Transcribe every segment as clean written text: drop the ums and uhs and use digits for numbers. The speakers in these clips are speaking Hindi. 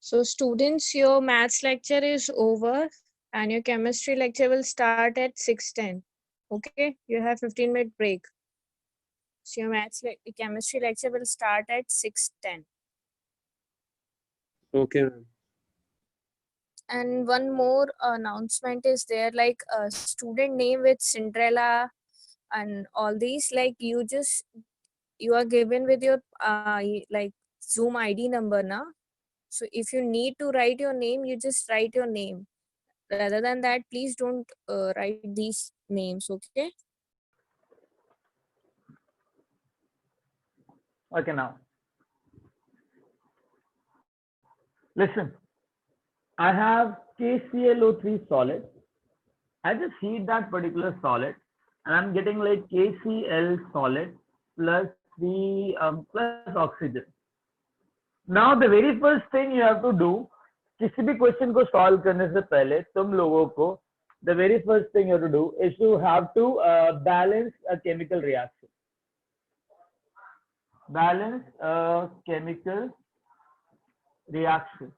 So students, your maths lecture is over and your chemistry lecture will start at 6:10. Okay, you have 15-minute break. So your chemistry lecture will start at 6:10. Okay, ma'am. And one more announcement is there, like a student name with Cinderella and all these, like you are given with your like Zoom ID number now. So if you need to write your name, you just write your name. Rather than that, please don't write these names, okay? Okay, now listen. I have KClO3 solid. I just heat that particular solid, and I'm getting like KCl solid plus plus oxygen. Now the very first thing you have to do, किसी भी क्वेश्चन को सॉल्व करने से पहले तुम लोगों को the very first thing you have to do is to have to balance a chemical reaction. Balance a chemical reaction.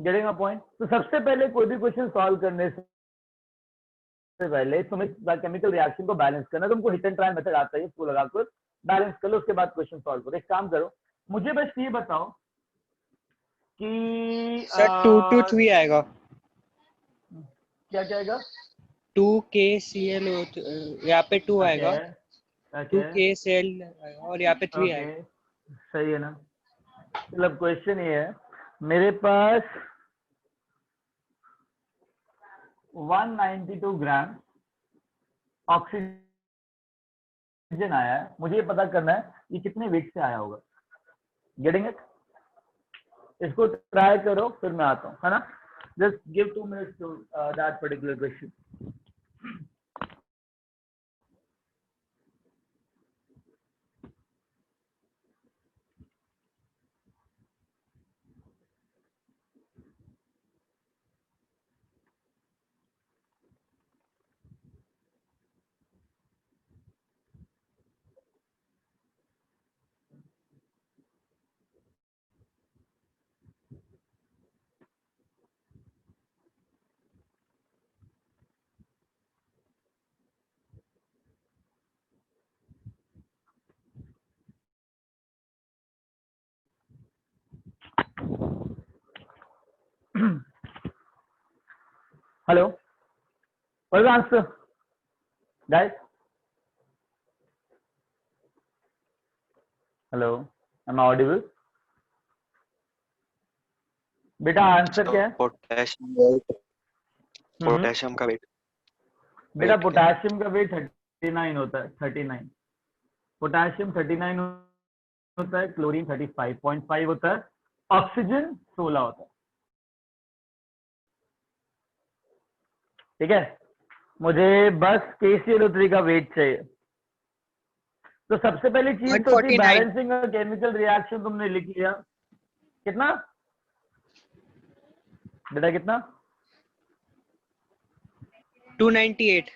Getting a point? तो सबसे पहले कोई भी क्वेश्चन सॉल्व करने से पहले तुम्हें केमिकल रिएक्शन को बैलेंस करना, तुमको हिट एंड ट्राई मेथड आता है, इसको लगाकर बैलेंस कर लो, उसके बाद क्वेश्चन सॉल्व करो। एक काम करो, मुझे बस ये बताओ कि सर 2 to 3 आएगा। क्या क्या आएगा? 2KCl यहाँ पे 2 आएगा, 2KCl और यहाँ पे 3 आएगा। सही है ना? मतलब क्वेश्चन ये है, मेरे पास 192 ग्राम ऑक्सीजन आया है, मुझे ये पता करना है ये कितने वेट से आया होगा। Getting it? इसको ट्राई करो, फिर मैं आता हूँ, है ना? Just give 2 minutes to that particular question. Hello, what is the answer, guys? Hello, am I audible? बेटा आंसर क्या है? पोटेशियम का वेट। बेटा पोटेशियम का वेट 39 होता है, 39। पोटेशियम 39 होता है, क्लोरीन 35.5 होता है, ऑक्सीजन 16 होता है। ठीक है, मुझे बस KClO3 का वेट चाहिए। तो सबसे पहली चीज तो थी बैलेंसिंग और केमिकल रिएक्शन, तुमने लिख लिया। कितना बेटा, कितना? 298।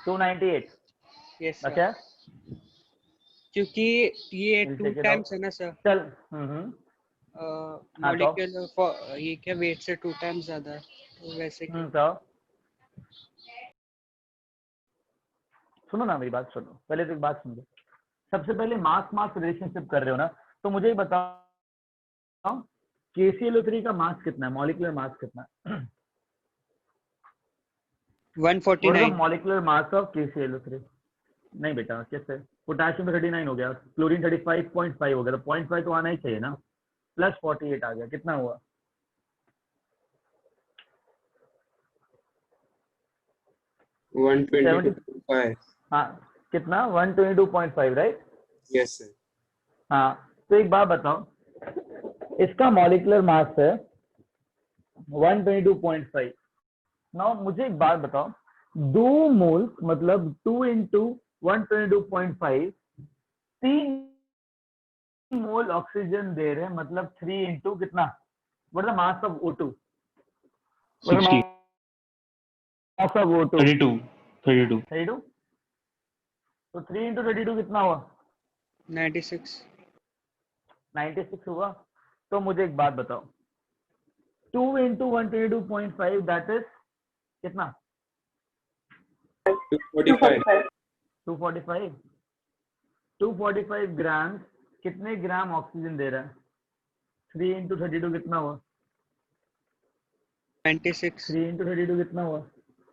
298। यस अच्छा, क्योंकि ये 2 टाइम्स है ना सर। चल मॉलिक्यूल ये क्या वेट से 2 टाइम्स ज्यादा है, तो वैसे तो सुनो ना, मेरी बात सुनो, पहले तो एक बात समझो। सबसे पहले मास रिलेशनशिप कर रहे हो ना, तो मुझे ही बताओ KClO3 का मास कितना है, मॉलिक्यूलर मास कितना है? 149। Molecular mass of KClO3। नहीं बेटा, कैसे? पोटेशियम 39 हो गया, क्लोरीन 35.5 हो गया, तो 0.5 तो आना ही चाहिए ना। प्लस 48 आ गया, कितना हुआ? वन 122.5. हाँ कितना? 122.5 राइट? Yes sir. हाँ तो एक बात बताओ, इसका मॉलिक्यूलर मास है 122.5। नाउ मुझे एक बात बताओ, 2 मोल मतलब 2 इंटू 122.5, 3 मोल ऑक्सीजन दे रहे हैं, मतलब 3 इंटू कितना? What is the mass of O2? 60. Mass of O2 32. 32। तो 3 इंटू 32 कितना हुआ? 96. 96 हुआ। तो मुझे एक बात बताओ, 2 इंटू 122.5 दैट इज कितना? 245. 245। 245 ग्राम कितने ग्राम ऑक्सीजन दे रहा है? 3 इंटू 32 कितना हुआ? 96. 3 इंटू 32 कितना हुआ?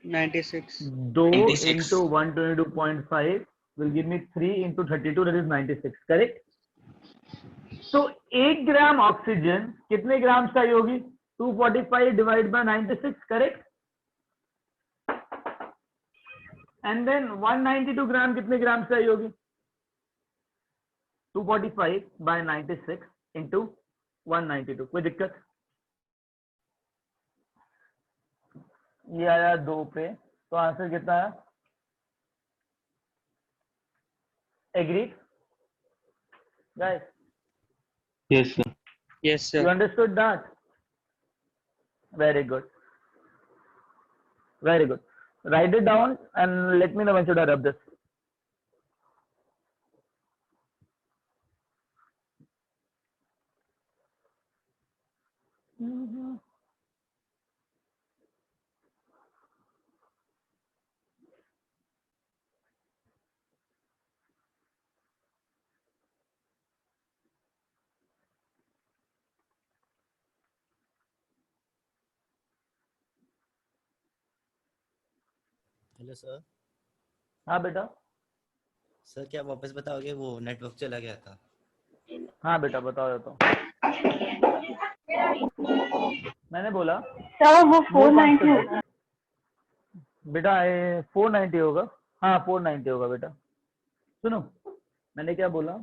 96. 2 96. Into 122.5 will give me 3 into 32, that is 96, correct? तो 1 ग्राम ऑक्सीजन कितने ग्राम चाहिए होगी? 245 divide by 96, correct? And then 192 gram कितने ग्राम चाहिए होगी? 245 बाय 96 इंटू 192। कोई दिक्कत? ये आया 2 पे, तो आंसर कितना है? Agreed guys? Yes, sir. Yes sir. You understood that? Very good. Very good. Write it down and let me know when should I rub this. Hello sir. हाँ बेटा। सर क्या वापस बताओगे, वो नेटवर्क चला गया था। हाँ बेटा बताओ देता हूँ। मैंने बोला सर वो more 490 constant होगा। बेटा, ये 490 होगा। हाँ 490 होगा बेटा। सुनो मैंने क्या बोला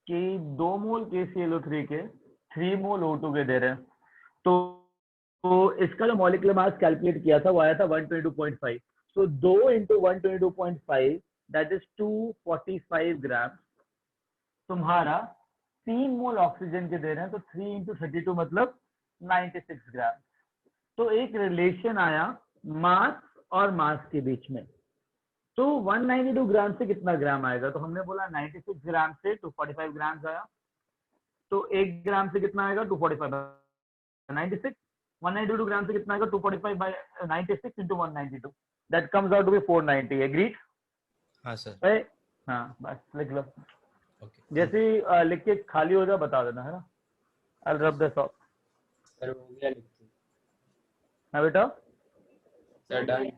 कि 2 मोल KClO3 के 3 मोल O2 के दे रहे हैं, तो इसका जो मॉलिक्यूलर मास कैलकुलेट किया था वो आया था 122.5। तो 2 इंटू 122.5 दैट इज 245 ग्राम। तुम्हारा 3 मोल ऑक्सीजन के दे रहे हैं, तो 3 इंटू 32 मतलब 96 ग्राम। तो एक रिलेशन आया मास और मास के बीच में। तो 192 ग्राम से कितना ग्राम आएगा? तो हमने बोला 96 ग्राम से 245 ग्राम आया। तो 1 ग्राम से कितना आएगा? 245 96। 192 ग्राम से कितना आएगा? 245 by 96 into 192, that comes out to be 490। Agreed? हाँ सर। हाँ बस लिख लो। ओके। जैसे ही लिख के खाली हो जाए बता देना, है ना? I'll rub this off। Sir हो गया लिखते। हाँ बेटा। Sir done.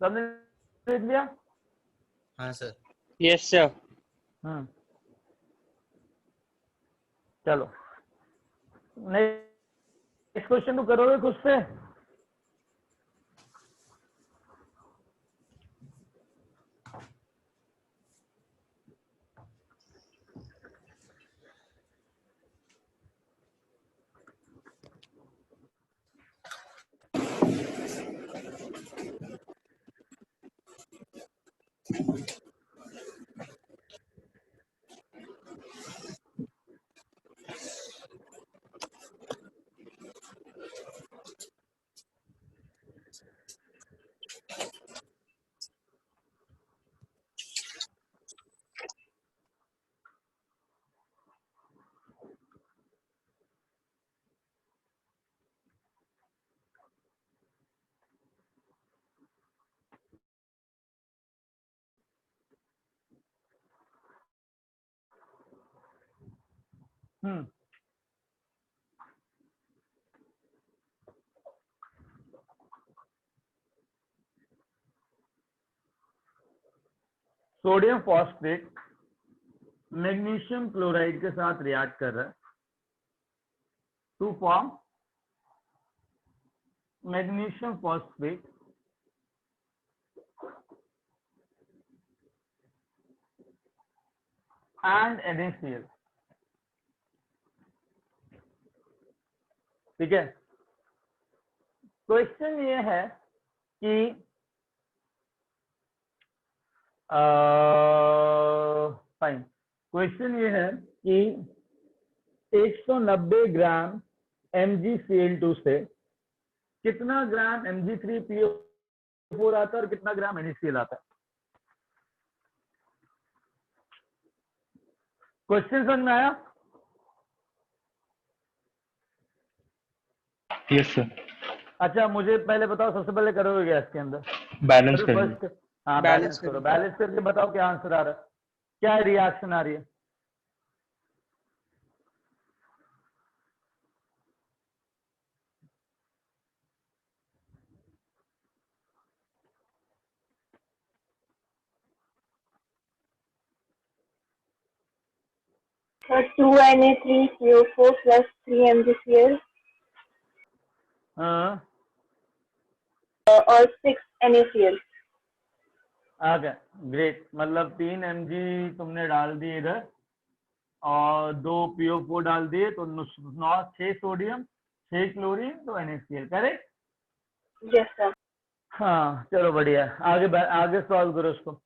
सबने लिख दिया? हाँ सर। Yes sir. चलो नेक्स्ट क्वेश्चन तो करोगे खुद से? सोडियम फॉस्फेट मैग्नीशियम क्लोराइड के साथ रिएक्ट कर रहा है to form magnesium phosphate and NaCl। ठीक है, क्वेश्चन ये है कि फाइन, क्वेश्चन ये है कि 190 ग्राम MgCl2 से कितना ग्राम Mg3PO4 आता है और कितना ग्राम NaCl आता है। क्वेश्चन समझ में आया? Yes sir. अच्छा मुझे पहले बताओ, सबसे पहले करोगे क्या इसके अंदर? बैलेंस कर फर्स्ट, हाँ बैलेंस करो, बैलेंस करके बताओ क्या आंसर आ रहा है, क्या रिएक्शन आ रही है। So 2Na3CO4 plus 3 MgCl हाँ और 6 NaCl। आ गया, ग्रेट। मतलब 3 Mg तुमने डाल दिए इधर और 2 PO4 डाल दिए, तो 6 सोडियम 6 क्लोरीन, तो NaCl, करेक्ट? Yes sir. हाँ चलो बढ़िया, आगे सॉल्व करो इसको।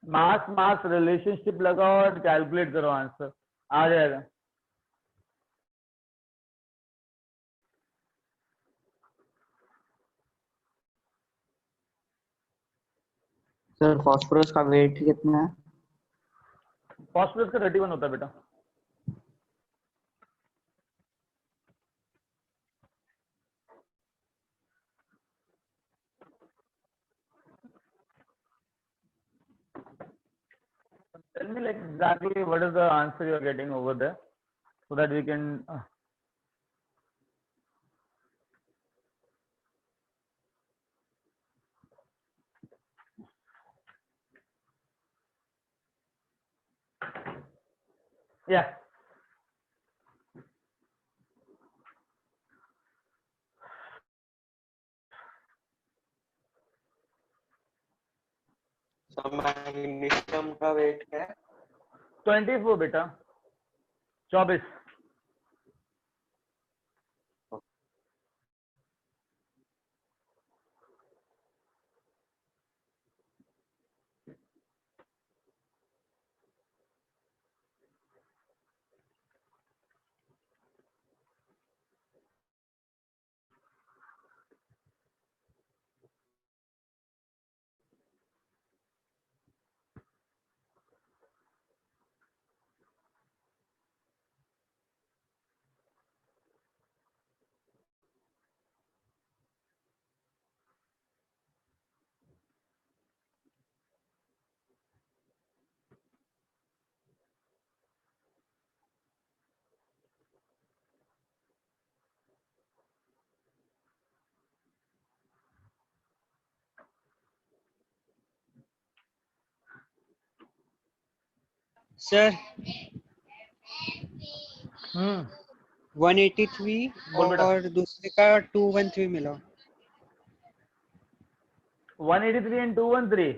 मास मास रिलेशनशिप लगाओ और कैलकुलेट करो, आंसर आ जाएगा। सर फास्फोरस का वेट कितना है? फास्फोरस का 31 होता है बेटा। Tell me like exactly what is the answer you are getting over there, so that we can yeah. Magnesium का वेट क्या है? 24 बेटा, 24। सर 183 बोल बेटा। और दूसरे का 213 मिला। 183 एंड 213।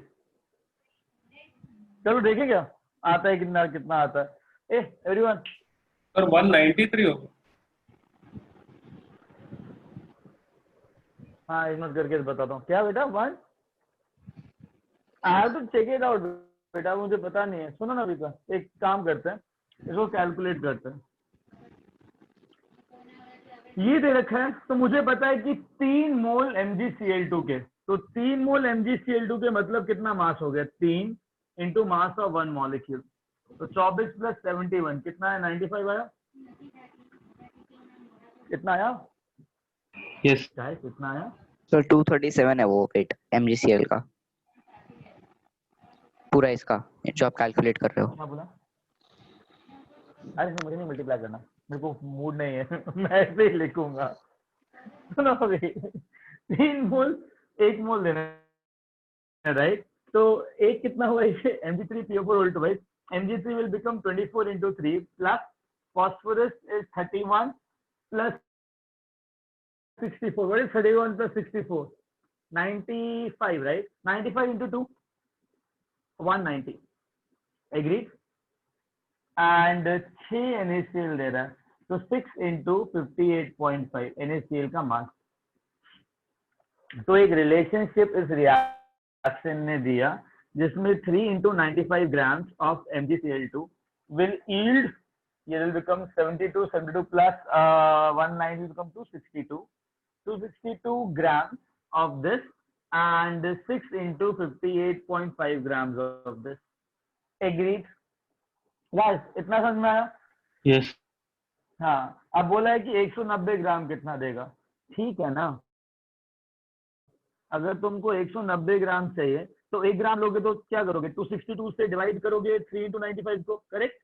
चलो देखें क्या आता है, कितना कितना आता है। एवरीवन सर 193 हो। हाँ एक मिनट करके बताता हूँ। क्या बेटा 1, I have to check it out बेटा, मुझे पता नहीं है। सुनो ना बेटा, एक काम करते हैं, इसको कैलकुलेट करते हैं। ये दे रखा है, तो मुझे पता है कि 3 मोल MgCl2 के, तो 3 मोल MgCl2 के मतलब कितना मास हो गया, 3 इंटू मास ऑफ 1 मॉलिक्यूल, तो 24 प्लस 71 कितना है, 95 आया। कितना आया? यस गाइस कितना आया? सर 237 है वो वेट MgCl का, पूरा इसका जो आप कैलकुलेट कर रहे हो। क्या बोला? अरे मुझे नहीं मल्टीप्लाई करना, मेरे को मूड नहीं है मैं ऐसे ही लिखूंगा। सुनो अभी 3 मोल 1 मोल देना है, राइट? तो एक कितना हुआ इसे Mg3PO4 all twice. Mg3 will become 24 into 3 plus phosphorus is 31 plus 64. What is 31 plus 64? 95, right? 95 into 2, 190. Agreed? And 6 NaCl दे रहा है, तो 6 into 58.5 NaCl का मास. तो एक रिलेशनशिप इस रिएक्शन ने दिया जिसमें 3 into 95 grams of MgCl2 will yield, it will become 72 plus 190 will become 262 grams of this and 6 into 58.5 grams of this. Agreed? Guys, इतना समझ में आया? Yes. हाँ, अब बोला है कि 190 ग्राम कितना देगा, ठीक है ना? अगर तुमको 190 ग्राम चाहिए तो 1 ग्राम लोगे तो क्या करोगे, 262 से डिवाइड करोगे 3 into 95 को, करेक्ट?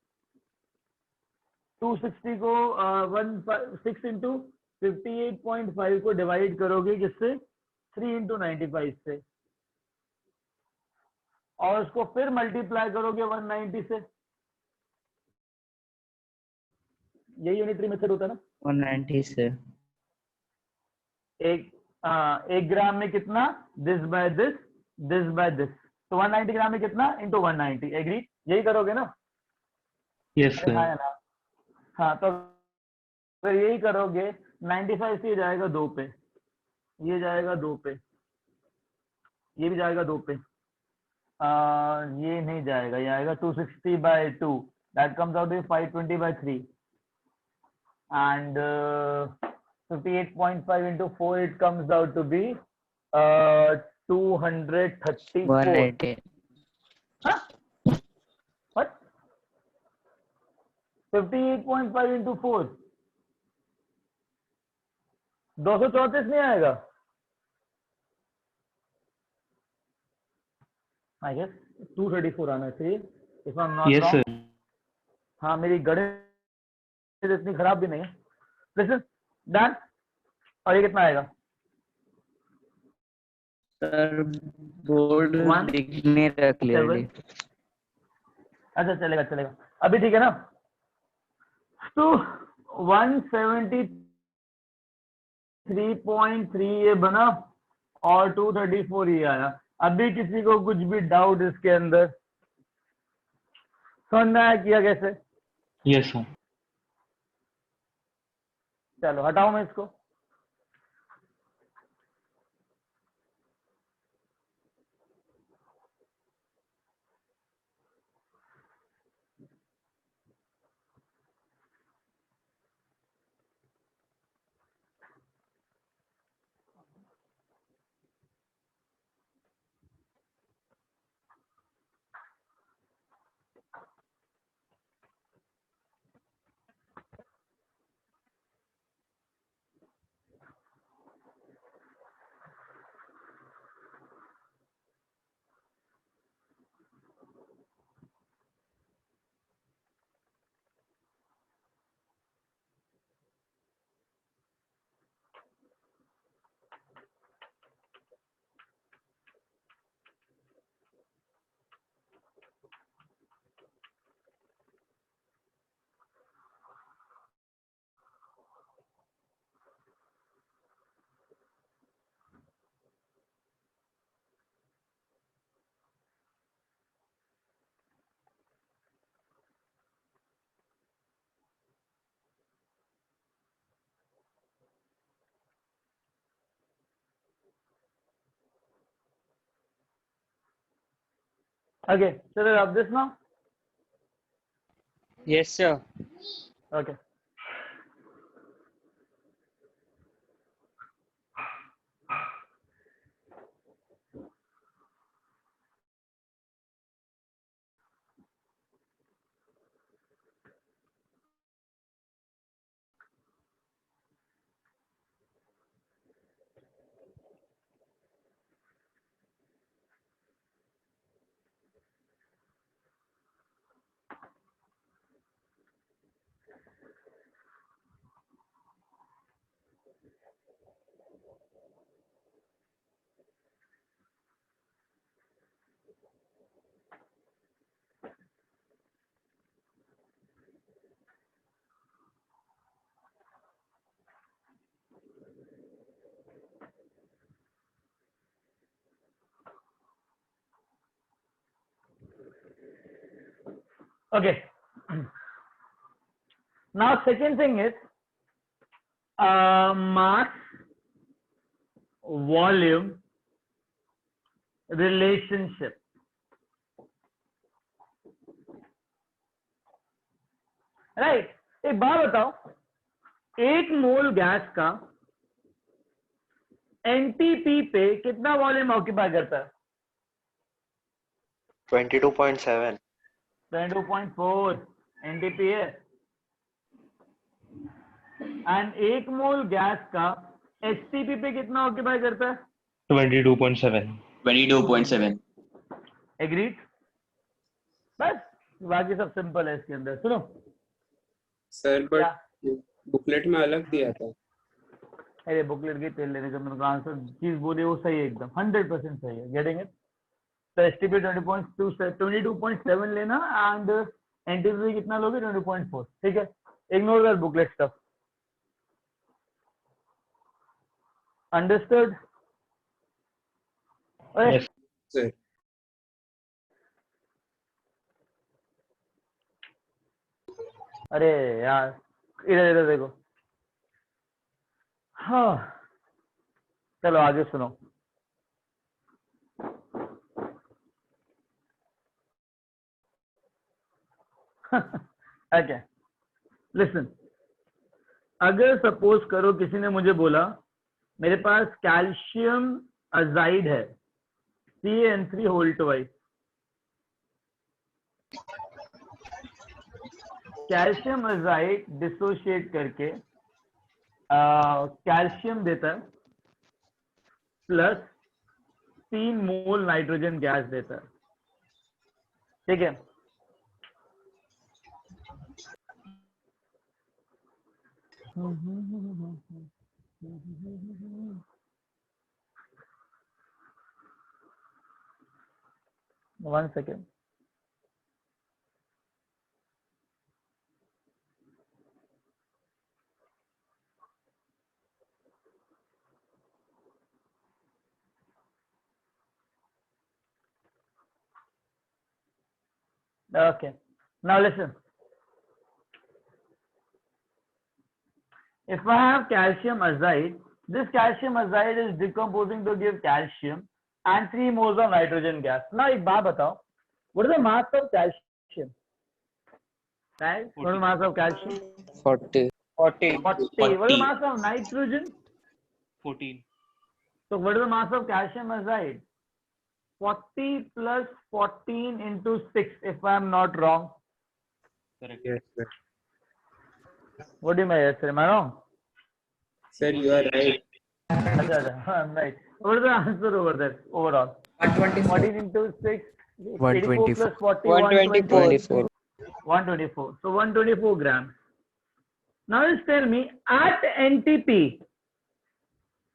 260 को 6 into 58.5 को डिवाइड करोगे किससे, 3 into 95 से, और उसको फिर मल्टीप्लाई करोगे 190 से. यही यूनिटरी मेथड होता है ना? 190 से एक ग्राम में कितना, this by this, this by this, तो 190 ग्राम में कितना, इंटू 190. एग्री? यही करोगे ना? Yes, हाँ sir. है ना? हाँ, तो अगर यही करोगे 95 से ये जाएगा 2 पे, ये जाएगा 2 पे, ये भी जाएगा 2 पे, ये नहीं जाएगा, ये आएगा 260 by 2, that comes out to 520 by 3, and 58.5 into 4, it comes out to be 234. 180. Huh? What? 58.5 into 4, 234 नहीं आएगा? I guess 234 आना चाहिए, if I'm not Yes, wrong. sir. हाँ, मेरी गणित इतनी खराब भी नहीं है. Listen, done. और ये कितना आएगा? सर बोर्ड 1, लिखने रख क्लियरली. 7. अच्छा, चलेगा चलेगा, अभी ठीक है ना? तो 173.3 ये बना और 234 ये आया. अभी किसी को कुछ भी डाउट इसके अंदर समझ में आया किया कैसे? Yes, sir. चलो हटाओ मैं इसको. Okay, so we have this now. Yes, sir. Okay. Okay. Now second thing is mass volume relationship. Right, एक बात बताओ, एक मोल गैस का एनटीपी पे कितना वॉल्यूम ऑक्यूपाई करता है? 22.7. 22.4 एनटीपी है। एंड एक मोल गैस का एचटीपी पे कितना ऑक्यूपाई करता है? 22.7. 22.7. एग्रीड? बस बाकी सब सिंपल है इसके अंदर। सुनो सर क्या? बट बुकलेट में अलग दिया था। अरे बुकलेट की तेल लेने का मैंने आंसर चीज बोली वो सही है, एकदम 100% सही है। Getting it? तो एसटीपी 22.7 लेना एंड एनटीपी कितना लोगे? 22.4। ठीक है, ignore that booklet stuff. Understood? Yes. Sir अरे यार, इधर इधर देखो। हाँ चलो आगे सुनो। ओके लिसन, अगर सपोज करो किसी ने मुझे बोला मेरे पास कैल्शियम अजाइड है CaN3 whole twice, calcium azide dissociate करके कैल्शियम देता है प्लस 3 मोल नाइट्रोजन गैस देता है। ठीक है, one second. Okay, now listen. If I have calcium azide, this calcium azide is decomposing to give calcium and 3 moles of nitrogen gas. Now, एक बात बताओ, what is the mass of calcium? Right? What is the mass of calcium? 40. 40. What is the mass of nitrogen? 14. So, what is the mass of calcium azide? 40 plus 14 into 6, if I am not wrong. Correct. yes sir. What do you mean? Am I wrong? Sir, you are right. I'm right. What is the answer over there overall? 14 into 6, 84 plus 40, 124. 124. So 124 grams. Now just tell me, at NTP,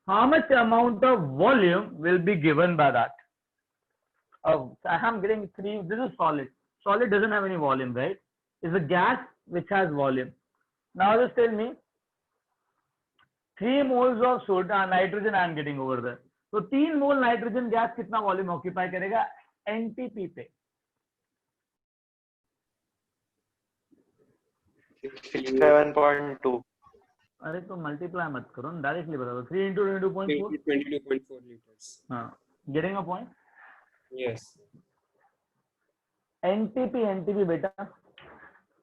how much amount of volume will be given by that? Oh, I'm getting 3. This is solid. Solid doesn't have any volume, right? It's a gas which has volume. Now just tell me, 3 moles of soda nitrogen I am getting over there. So 3 mole nitrogen gas कितना volume occupy करेगा NTP पे? 67.2. अरे तो मल्टीप्लाई मत करो, डायरेक्टली बता दो। 3 into 22.4. 22.4 liters. हाँ, getting a point? Yes. NTP बेटा।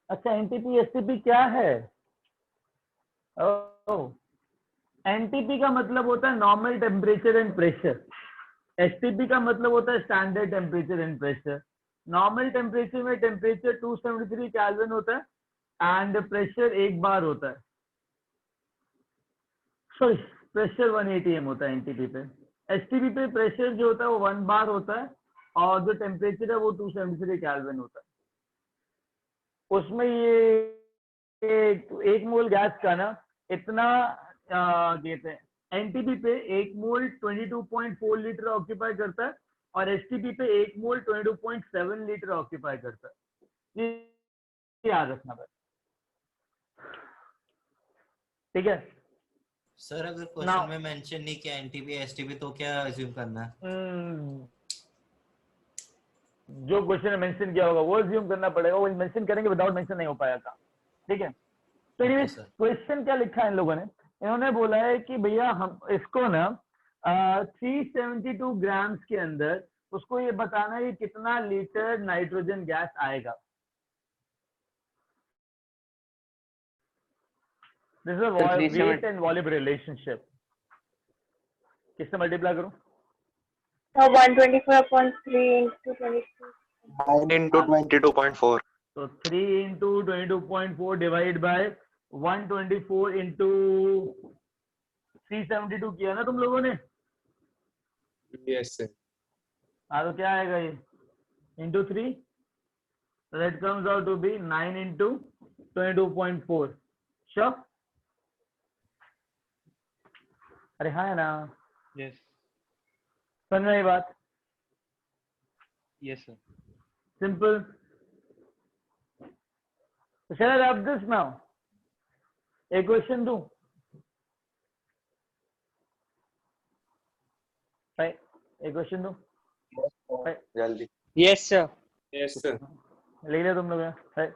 अच्छा NTP STP क्या है? ओह, NTP का मतलब होता है normal temperature and pressure. STP का मतलब होता है standard temperature and pressure. Normal temperature में टेम्परेचर 273 केल्विन होता है एंड प्रेशर 1 बार होता है। सॉरी, प्रेशर 180 m होता है NTP पे। STP पे प्रेशर जो होता है वो 1 बार होता है और जो टेम्परेचर है वो 273 केल्विन होता है। उसमें ये एक मोल गैस का ना इतना कहते हैं, एनटीपी पे 1 मोल 22.4 लीटर ऑक्यूपाई करता है और एसटीपी पे 1 मोल 22.7 लीटर ऑक्यूपाई करता है। ये याद रखना है, ठीक है सर। अगर क्वेश्चन में मेंशन नहीं किया एनटीपी एसटीपी तो क्या अज्यूम करना है? जो क्वेश्चन में मेंशन किया होगा वो अज्यूम करना पड़ेगा, वो मेंशन करेंगे, विदाउट मेंशन नहीं हो पाएगा। ठीक है, तो ओके ये सर। क्वेश्चन क्या लिखा है इन लोगों ने, इन्होंने बोला है कि भैया हम इसको ना 372 ग्राम्स के अंदर उसको ये बताना है कि कितना लीटर नाइट्रोजन गैस आएगा। This is Sir, weight and volume relationship. किससे मल्टीप्लाई करूं? 124/3 into 22. 9 into 22.4. तो 3 into 22.4 डिवाइड बाय 124 into 372 किया ना तुम लोगों ने? Yes, sir. हाँ, तो क्या आएगा ये? into 3, so that comes out to be 9 into 22.4. Sure? अरे हाँ है ना? Yes. समझ में आई बात? Yes, sir. Simple. So shall I wrap this now? A question do. Right. A question do. Right. जल्दी। Yes, sir. Yes, sir. लिख लिया तुम लोग ने? Right.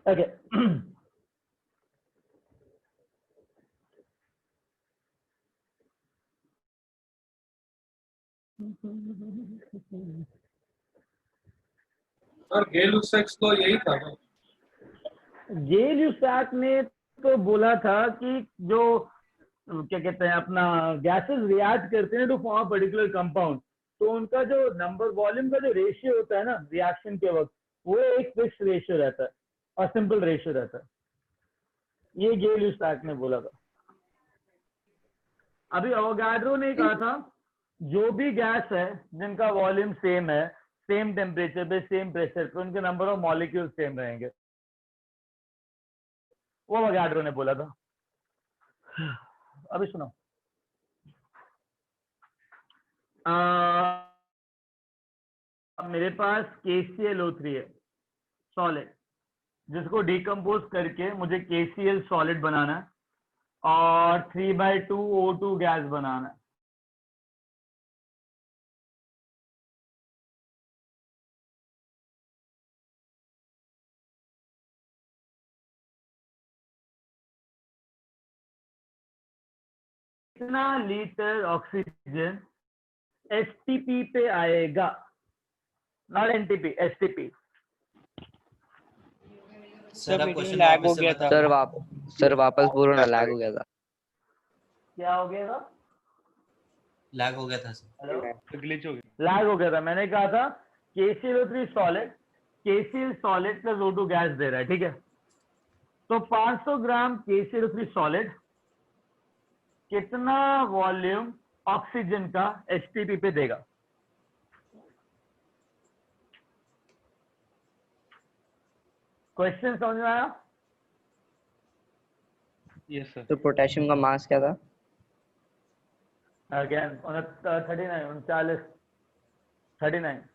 Okay. और गेल यूसेक्स तो यही था ना? गेल यूसैक ने तो बोला था कि जो क्या कहते हैं अपना गैसेस रिएक्ट करते हैं टू फॉर्म पर्टिकुलर कंपाउंड, तो उनका जो नंबर वॉल्यूम का जो रेशियो होता है ना रिएक्शन के वक्त, वो एक फिक्स रेशियो रहता है और सिंपल रेशियो रहता है। ये गेल यूसैक ने बोला था। अभी अवोगाड्रो ने कहा था जो भी गैस है जिनका वॉल्यूम सेम है, सेम टेम्परेचर पे, सेम प्रेशर पे, उनके नंबर ऑफ मॉलिक्यूल सेम रहेंगे। वो अवोगाड्रो ने बोला था। अभी सुनो, मेरे पास KClO3 है सॉलिड, जिसको डिकम्पोज करके मुझे KCl सॉलिड बनाना है और 3/2 O2 गैस बनाना है। कितना लीटर ऑक्सीजन STP पे आएगा? Not NTP, STP। सर आप मीटिंग क्वेश्चन लैग वापस हो से गया बता था। सर वापस बोलो ना, लैग हो गया था। क्या हो गया था? लैग हो गया था सर। हेलो, ग्लिच हो गया। लैग हो गया था। मैंने कहा था KClO3 solid, KCl solid plus O2 gas दे रहा है, ठीक है? तो 500 ग्राम KClO3 सॉलिड कितना वॉल्यूम ऑक्सीजन का STP पे देगा? क्वेश्चन समझ में आया? Yes, sir. तो पोटेशियम का मास क्या था? Again 39 39।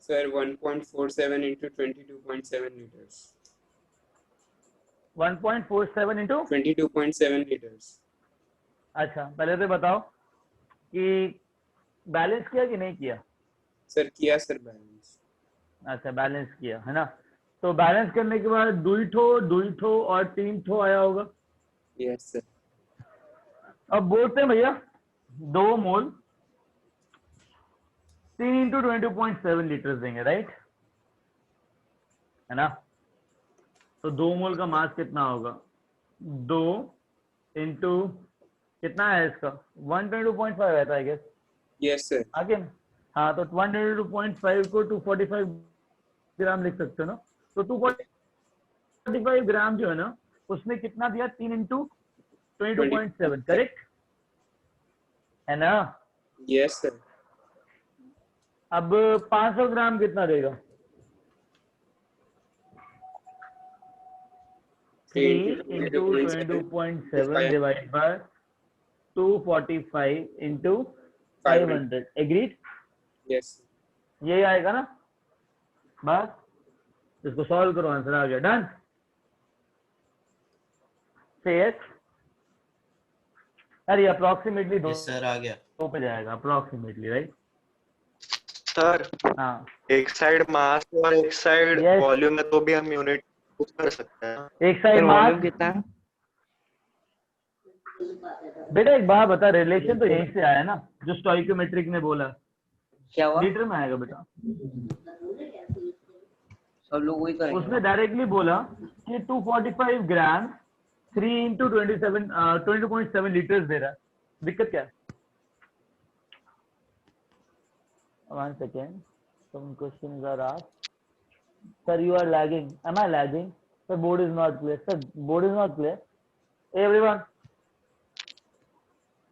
Sir, 1.47 into 22.7 liters. 1.47 into 22.7 liters. अच्छा, पहले तो बताओ कि बैलेंस किया कि नहीं किया? सर किया सर बैलेंस। अच्छा, बैलेंस किया है ना? तो बैलेंस करने के बाद दुई ठो और तीन ठो आया होगा। Yes sir. अब बोलते हैं भैया 2 मोल 3 इंटू 22.7 लीटर देंगे, राइट, है ना। तो 2 मोल का मास कितना होगा, 2 इंटू कितना है इसका 122.5 रहता है आई गेस। Yes, sir. आगे हाँ, तो 122.5 को 245 ग्राम लिख सकते हो ना। तो 245 ग्राम जो है ना, उसने कितना दिया, 3 इंटू 22.7, करेक्ट है ना। Yes, sir. अब 500 ग्राम कितना देगा, 3 into 22.7 divide by 245 into 500, agreed. Yes. यही आएगा ना, बस इसको सॉल्व करो, आंसर आ गया, डन। से यस, अरे अप्रोक्सीमेटली दो यस सर, आ गया। पे जाएगा अप्रोक्सीमेटली, राइट। सर हाँ एक साइड मास और एक साइड Yes. वॉल्यूम है, तो भी हम यूनिट यूज कर सकते हैं। एक साइड सर वॉल्यूम मास। कितना है? बेटा एक बात बता, रिलेशन तो यहीं से आया ना, जो स्टोइकोमेट्रिक ने बोला, क्या हुआ? लीटर में आएगा बेटा। सब लोग वही करेंगे उसने ना? डायरेक्टली बोला कि 245 ग्राम 3 इंटू 22.7 लीटर्स दे रहा है, दिक्कत क्या है। 1 second, some questions are asked. Sir, you are lagging. Am I lagging? Sir, board is not clear. Sir, board is not clear. Everyone.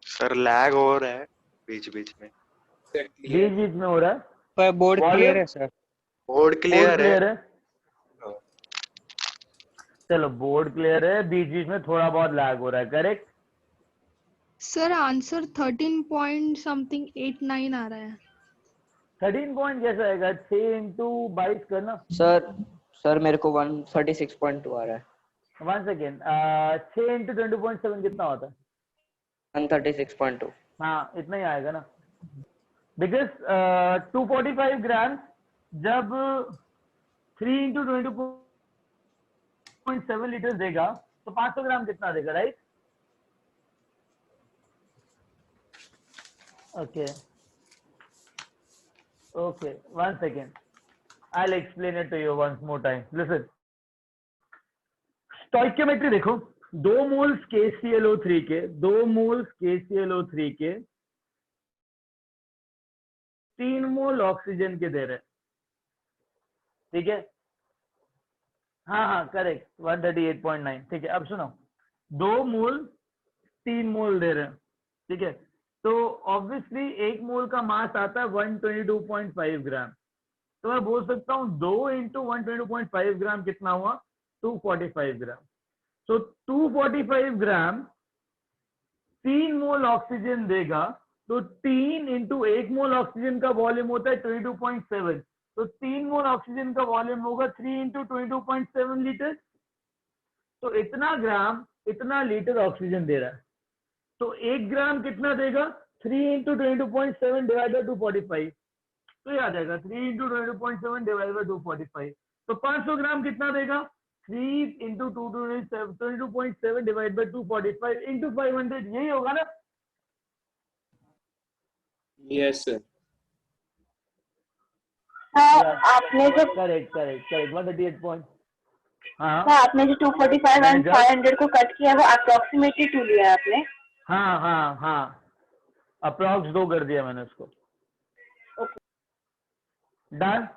Sir lag हो रहा है बीच बीच में। बीच बीच में हो रहा है। पर बोर्ड Volume? क्लियर है सर। बोर्ड बोर्ड क्लियर है। क्लियर है, चलो बोर्ड क्लियर है, बीच बीच में थोड़ा बहुत लैग हो रहा है, correct. Sir answer 13 point something 89 आ रहा है। 13 पॉइंट कैसा आएगा, 6 इंटू 22 करना। सर मेरे को 136.2 आ रहा है। 1 सेकेंड, 6 इंटू 20.7 कितना होता है, 136.2। हाँ इतना ही आएगा ना, बिकॉज 245 ग्राम जब 3 इंटू 22.7 लीटर देगा तो 500 ग्राम कितना देगा, right. Okay okay, 1 second, I'll explain it to you once more time. Listen, stoichiometry देखो, 2 मोल्स KClO3 के 2 मोल्स KClO3 के 3 मोल ऑक्सीजन के दे रहे हैं, ठीक है। हाँ हाँ करेक्ट, 138.9, ठीक है। अब सुनो, 2 मोल 3 मोल दे रहे हैं, ठीक है। तो ऑब्वियसली 1 मोल का मास आता है 122.5 ग्राम, तो मैं बोल सकता हूँ 2 इंटू 122.5 ग्राम कितना हुआ, 245 ग्राम। तो 245 ग्राम 3 मोल ऑक्सीजन देगा, तो 3 इंटू 1 मोल ऑक्सीजन का वॉल्यूम होता है 22.7, तो 3 मोल ऑक्सीजन का वॉल्यूम होगा 3 इंटू 22.7 लीटर। तो इतना ग्राम इतना लीटर ऑक्सीजन दे रहा है, तो 1 ग्राम कितना देगा, 3 इंटू 22.7 डिवाइड बाई 245, तो ये आ जाएगा 3 इंटू 22.7 डिवाइड बाई 245। तो 500 ग्राम कितना देगा, 3 इंटू 22.7 डिवाइड बाई 245 इंटू 500, यही होगा ना। Yes, sir. हाँ, आपने जो करेक्ट करेक्ट करेक्ट, 138 पॉइंट। हाँ हाँ, आपने जो 245 एंड 500 को कट किया वो अप्रोक्सीमेटली 2 लिया है आपने। हाँ हाँ हाँ, अप्रॉक्स 2 कर दिया मैंने उसको, डन।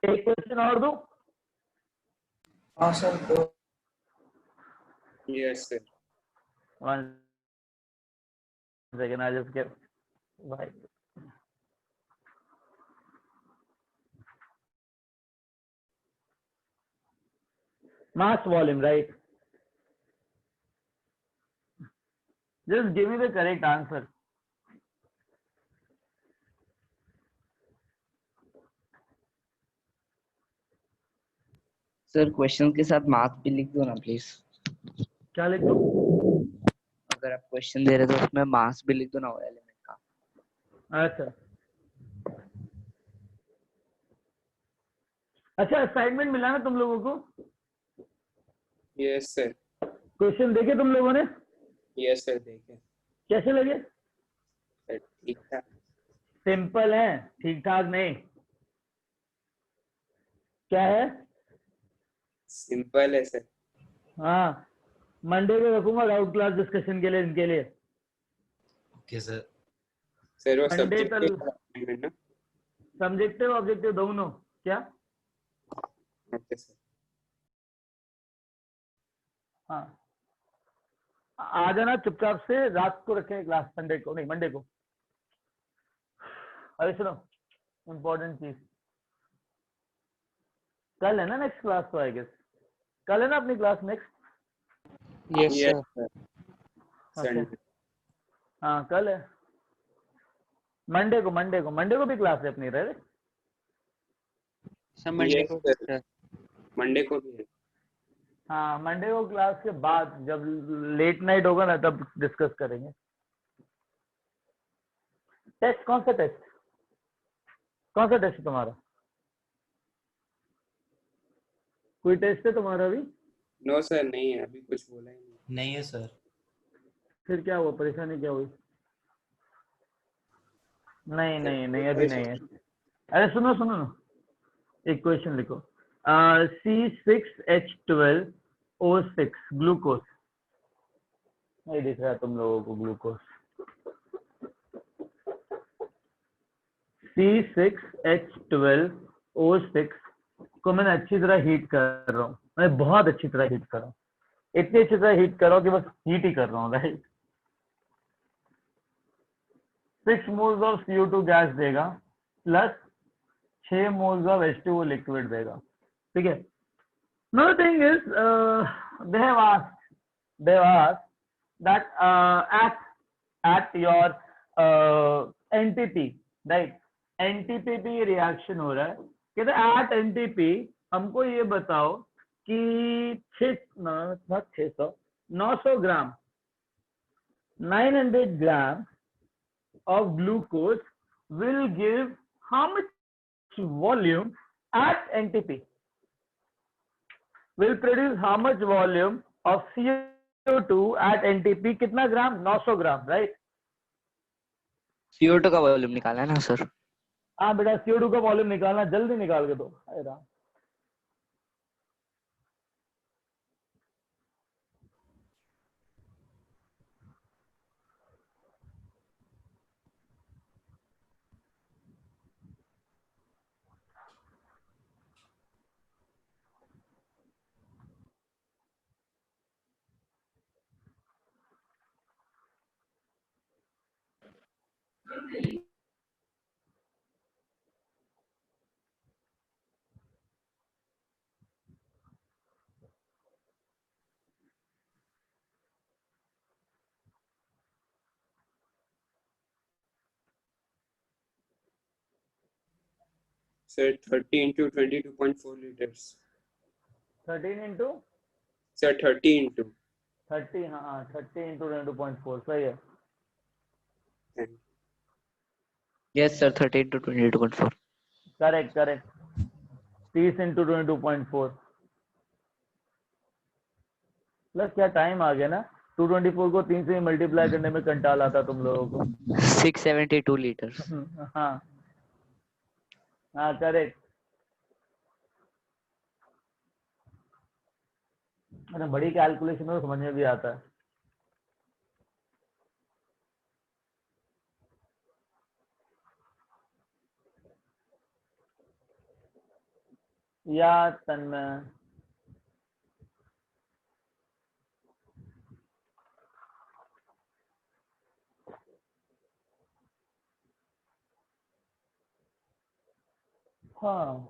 एक क्वेश्चन और दो। हाँ सर, तो Yes, sir. 1 second, I just get right. Mass volume, right? Just give me the correct answer. Sir question के साथ मार्क्स भी लिख दो ना प्लीज। क्या लिख दो? अगर आप क्वेश्चन दे रहे हो तो उसमें मार्क्स भी लिख दो ना वो एलिमेंट का। अच्छा अच्छा, असाइनमेंट मिला ना तुम लोगों को? Yes sir. क्वेश्चन देखे तुम लोगों ने? यस सर देखे। कैसे लगे? सर ठीक था। सिंपल है, ठीक ठाक नहीं। क्या है? सिंपल है सर। हाँ, मंडे को रखूंगा डाउट क्लास डिस्कशन के लिए इनके लिए। Okay sir. सर वो मंडे कल सब्जेक्ट ना। सब्जेक्टिव ऑब्जेक्टिव दोनों क्या? Okay sir. हाँ, आ जाना चुपचाप से, रात को रखें क्लास, संडे को नहीं मंडे को। अरे सुनो, इम्पोर्टेंट चीज, कल है ना नेक्स्ट क्लास तो आई गेस, कल है ना अपनी class next? Yes yes sir. Sir. Sunday. हाँ कल है। मंडे को भी क्लास है अपनी, रहे? सर मंडे यस को सर। सर। मंडे को भी है। हाँ मंडे को क्लास के बाद जब लेट नाइट होगा ना तब डिस्कस करेंगे। टेस्ट कौन सा टेस्ट है तुम्हारा? कोई टेस्ट है तुम्हारा अभी? नो सर नहीं है, अभी कुछ बोला ही नहीं। नहीं है सर। फिर क्या हुआ, परेशानी क्या हुई? नहीं अभी नहीं है। अरे सुनो सुनो ना, एक क्वेश्चन लिखो। C6H12O6 ग्लूकोज, नहीं दिख रहा तुम लोगों को ग्लूकोज? C6H12O6 को मैंने अच्छी तरह हीट कर रहा हूँ, मैं बहुत अच्छी तरह हीट कर रहा हूँ, इतनी अच्छी तरह हीट कर रहा हूँ कि बस हीट ही कर रहा हूँ, right. 6 moles of CO2 gas देगा plus 6 moles of H2O liquid देगा, ठीक है। Another thing is, they have asked that at your NTP, right? NTP पे ये रिएक्शन हो रहा है, कहते at NTP हमको ये बताओ कि 900 ग्राम 900 ग्राम of glucose will give how much volume at NTP? Will produce how much volume of CO2 at NTP? कितना ग्राम? 900 ग्राम, राइट? CO2 का वॉल्यूम निकाला है ना सर? हाँ बेटा, CO2 का वॉल्यूम निकालना, जल्दी निकाल के दो। अरे Ram, sir 30 into 22.4 liters। 13 into sir 30 into 30, हाँ 30 into 22.4 सही है। Yes sir, 13 to 22.4। Correct 30 into 22.4 plus क्या टाइम आ गया ना, 224 को 3 से मल्टीप्लाई करने में कंटाल आता तुम लोगों को। 672 लीटर्स। हाँ करेक्ट। अरे बड़ी कैलकुलेशन में समझ में भी आता है। या तन्मय, हाँ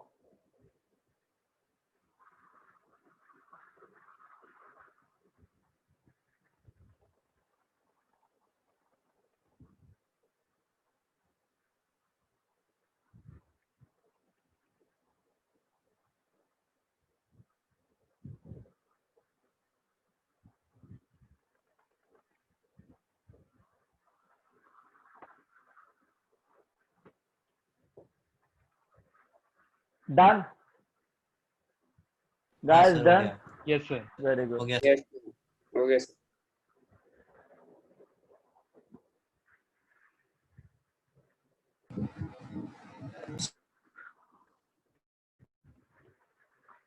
डन हाँ गाइस, सर, हो डन। गया। Yes, sir. Very good. हो गया Yes. Okay, sir.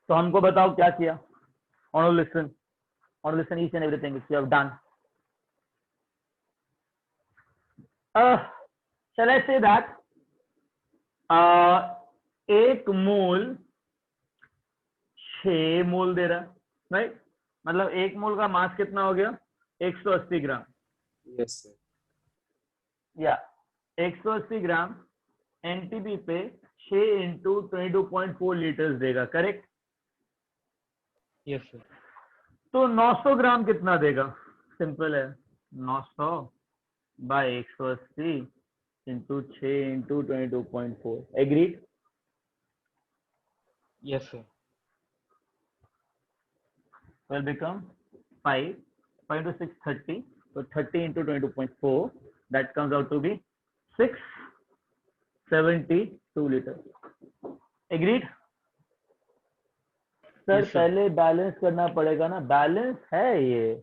तो हमको बताओ क्या किया. On listen each and everything which you have done. Shall I say that एक मोल 6 मोल दे रहा है, राइट. मतलब एक मोल का मास कितना हो गया? 180 ग्राम. Yes, sir. या 180 ग्राम एनटीपी पे 6 इंटू 22.4 लीटर्स देगा, करेक्ट. Yes, sir. तो 900 ग्राम कितना देगा? सिंपल है, 900 by 180 into 6 into 22.4. Agreed. Yes, sir. will become 5 into 6 30, so 30 into 22.4, that comes out to be 672 liters. Agreed. Sir Yes, sir. पहले बैलेंस करना पड़ेगा ना. बैलेंस है, ये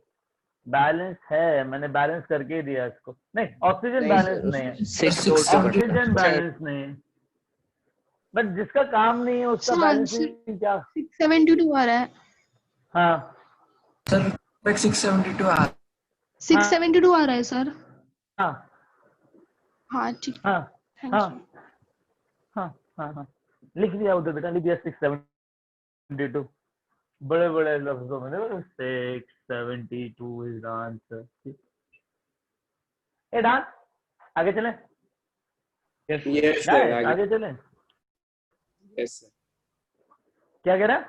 बैलेंस है, मैंने बैलेंस करके ही दिया इसको. नहीं, ऑक्सीजन बैलेंस नहीं है, 6 ऑक्सीजन बैलेंस नहीं है, बट जिसका काम नहीं है उसका Sir, बैलेंसिंग क्या. 672 आ रहा है. हाँ सर 672 आ 672 आ रहा है सर. हाँ हाँ ठीक. हाँ थैंक हाँ यू. हाँ हाँ हाँ, लिख दिया उधर बेटा, लिख दिया 672 बड़े बड़े लफ्जों में. 672 is the answer. A dance, आगे चले. Yes, sir. Yes, sir. आगे चले. Yes, sir. क्या कह रहा है?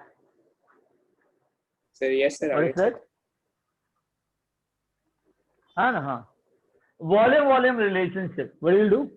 Sir, yes, sir. What is that? हाँ ना, हाँ. Volume relationship. What will you do?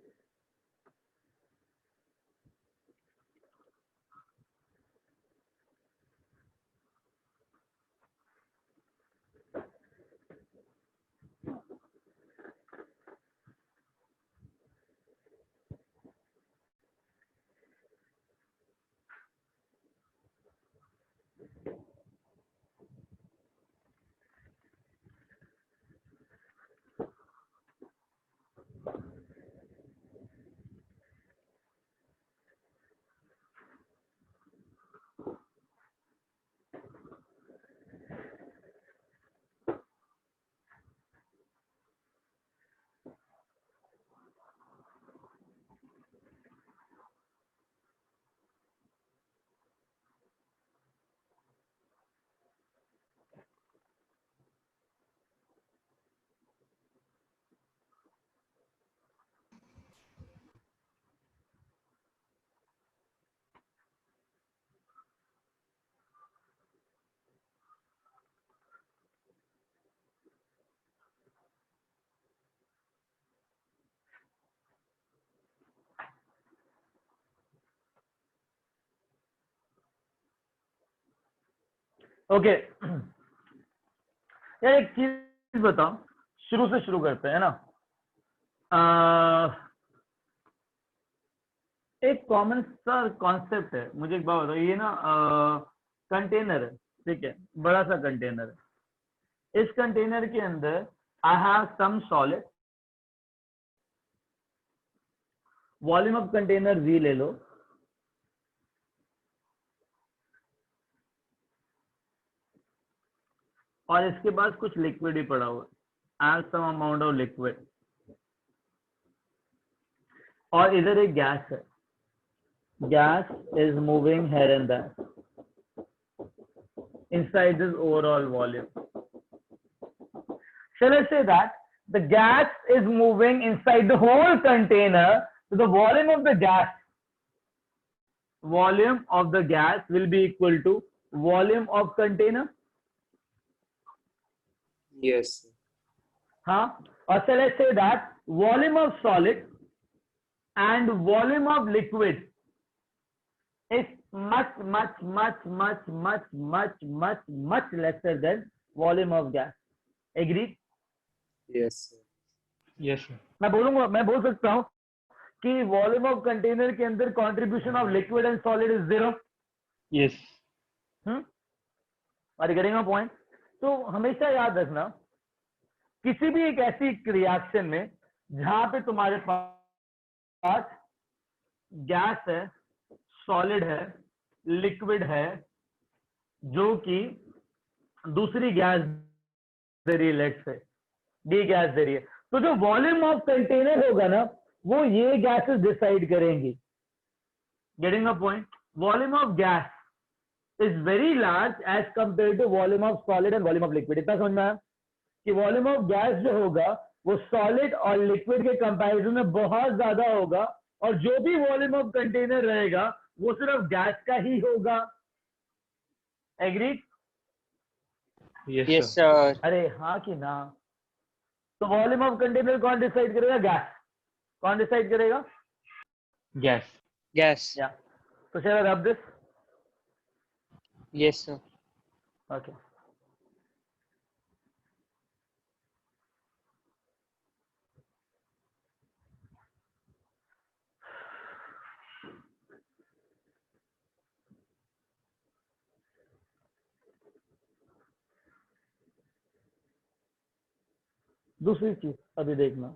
Okay. यार एक चीज बताओ, शुरू से शुरू करते हैं ना. एक कॉमन सा कॉन्सेप्ट है, मुझे एक बात बताओ. ये ना कंटेनर है, ठीक है, बड़ा सा कंटेनर है. इस कंटेनर के अंदर I have some solid. Volume of container V ले लो. और इसके पास कुछ लिक्विड ही पड़ा हुआ है. I have some amount of liquid. और इधर एक गैस है. gas is moving here and there inside this overall volume. Shall I say that the gas is moving inside the whole container, so the volume of the gas will be equal to volume of container. Yes. Huh? Or shall I say that volume of solid and volume of liquid is much lesser than volume of gas. Agreed? Yes. Yes, sir. मैं बोल सकता हूँ कि वॉल्यूम ऑफ कंटेनर के अंदर contribution of liquid and solid is 0. Yes. Are you getting my point? तो हमेशा याद रखना किसी भी एक ऐसी रिएक्शन में जहां पे तुम्हारे पास गैस है, सॉलिड है, लिक्विड है, जो कि दूसरी गैस दे रही है, लेट्स से डी गैस दे रही है, तो जो वॉल्यूम ऑफ कंटेनर होगा ना वो ये गैसेस डिसाइड करेंगी। Getting a point? Volume of gas is very large as compare to volume of solid and volume of liquid. इतना समझ में आया कि वॉल्यूम ऑफ गैस जो होगा वो सॉलिड और लिक्विड के कंपैरिजन में बहुत ज्यादा होगा, और जो भी वॉल्यूम ऑफ कंटेनर रहेगा वो सिर्फ गैस का ही होगा। एग्री? Yes sir. अरे हाँ कि ना? तो वॉल्यूम ऑफ कंटेनर कौन डिसाइड करेगा? गैस। कौन डिसाइड करेगा? गैस। गैस। या तो shall I rub this? Yes sir. Okay. दूसरी चीज अभी देखना,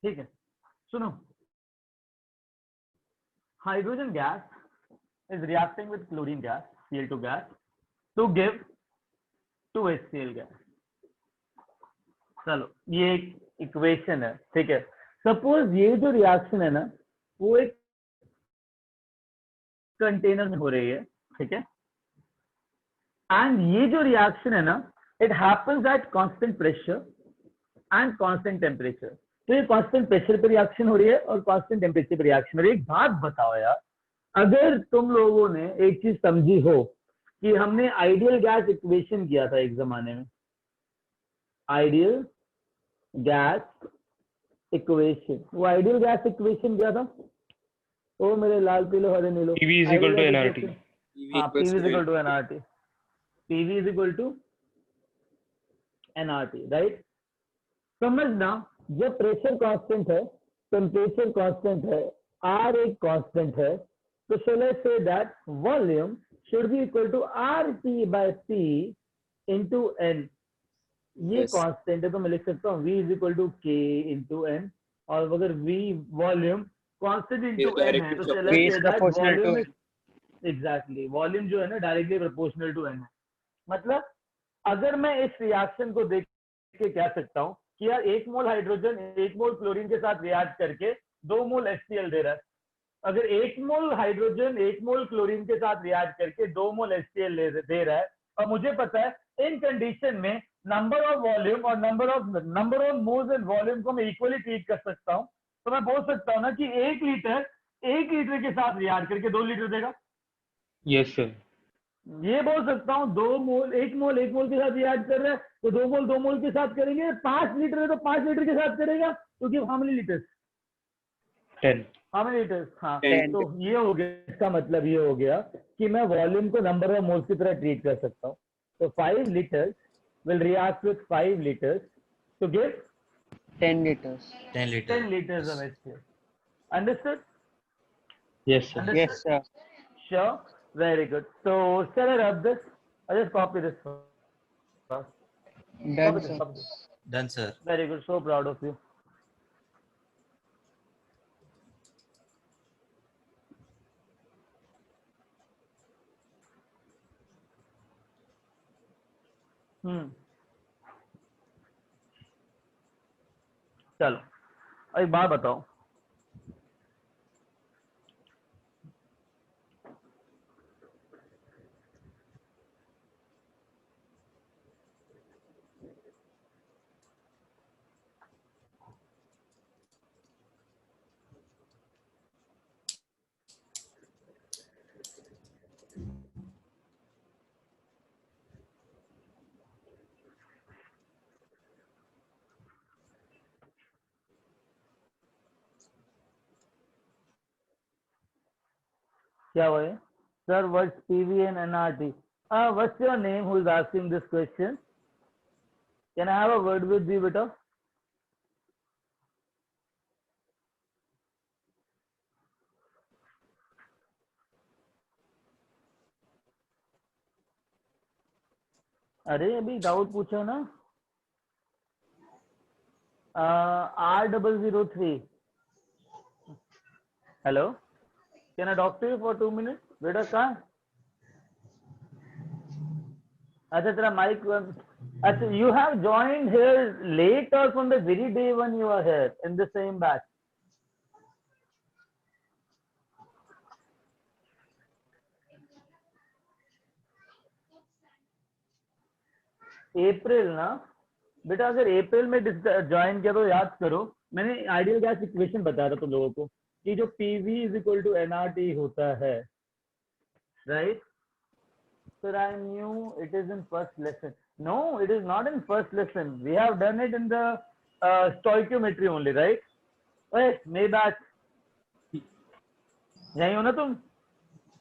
ठीक है, सुनो। Hydrogen gas is reacting with chlorine gas, Cl2 gas, to give 2HCl gas. चलो ये एक इक्वेशन है, ठीक है। सपोज ये जो रिएक्शन है ना वो एक कंटेनर में हो रही है, ठीक है, एंड ये जो रिएक्शन है ना it happens at constant pressure and constant temperature. तो ये कांस्टेंट प्रेशर पे रिएक्शन हो रही है और कांस्टेंट टेम्परेचर पे रिएक्शन हो रही है। एक बात बताओ यार, अगर तुम लोगों ने एक चीज समझी हो कि हमने आइडियल गैस इक्वेशन किया था एक जमाने में, आइडियल गैस इक्वेशन, वो आइडियल गैस इक्वेशन क्या था? ओ मेरे लाल पीले हरे नीलो, PV is equal to nRT. हाँ, PV is equal to nRT, PV is equal to nRT, right? समझना, जब प्रेशर कांस्टेंट है, टेम्परेचर कांस्टेंट है, R एक कांस्टेंट है, तो shall I say that volume should be equal to RT by P into N। ये कांस्टेंट है तो मैं लिख सकता हूँ V is equal to K into N, और अगर V volume constant into N है तो shall I say that volume is exactly volume जो है ना डायरेक्टली प्रोपोर्शनल टू N है। मतलब अगर मैं इस रिएक्शन को देख के कह सकता हूँ कि यार 1 मोल हाइड्रोजन 1 मोल क्लोरीन के साथ रिएक्ट करके 2 मोल HCl दे रहा है। अगर 1 मोल हाइड्रोजन 1 मोल क्लोरीन के साथ रिएक्ट करके 2 मोल HCl दे रहा है, और मुझे पता है इन कंडीशन में नंबर ऑफ वॉल्यूम और number of moles and volume को मैं इक्वली ट्रीट कर सकता हूँ, तो मैं बोल सकता हूँ ना कि 1 लीटर के साथ रिएक्ट करके 2 लीटर देगा। Yes sir. ये बोल सकता हूँ 2 मोल 1 मोल के साथ रिएक्ट कर रहा है तो 2 मोल के साथ करेंगे। 5 लीटर है तो 5 लीटर के साथ करेगा, क्योंकि how many litres? 10। How many litres? हाँ, तो ये हो गया, इसका मतलब ये हो गया कि मैं वॉल्यूम को नंबर ऑफ मोल्स की तरह ट्रीट कर सकता हूँ। तो 5 litres will react with 5 liters to give 10 liters. 10 liters. 10 liters of HCl. Understood? Yes sir. Understood? Yes sir. Sure. Very good. So shall I rub this? I'll just copy this first. Done Copy sir. this. Done, sir. Very good. So proud of you. चलो एक बात बताओ, क्या हुआ है? Sir, what's PV and NRT? What's your name? Who is asking this question? Can I have a word with you, beta? अरे अभी डाउट पूछो ना. R003. Hello. Can I talk to you for 2 minutes? बेटा कहाँ? अच्छा तेरा माइक. अच्छा, you have joined here late or from the very day when you are here in the same batch? अप्रैल ना बेटा. अगर अप्रैल में ज्वाइन किया तो याद करो, मैंने आइडियल गैस इक्वेशन बताया था तुम लोगों को कि जो PV is equal to NRT होता है, right? Sir I knew it is in first lesson. No, it is not in first lesson. We have done it in the stoichiometry only, right? ओए मे बैच यही हो ना तुम?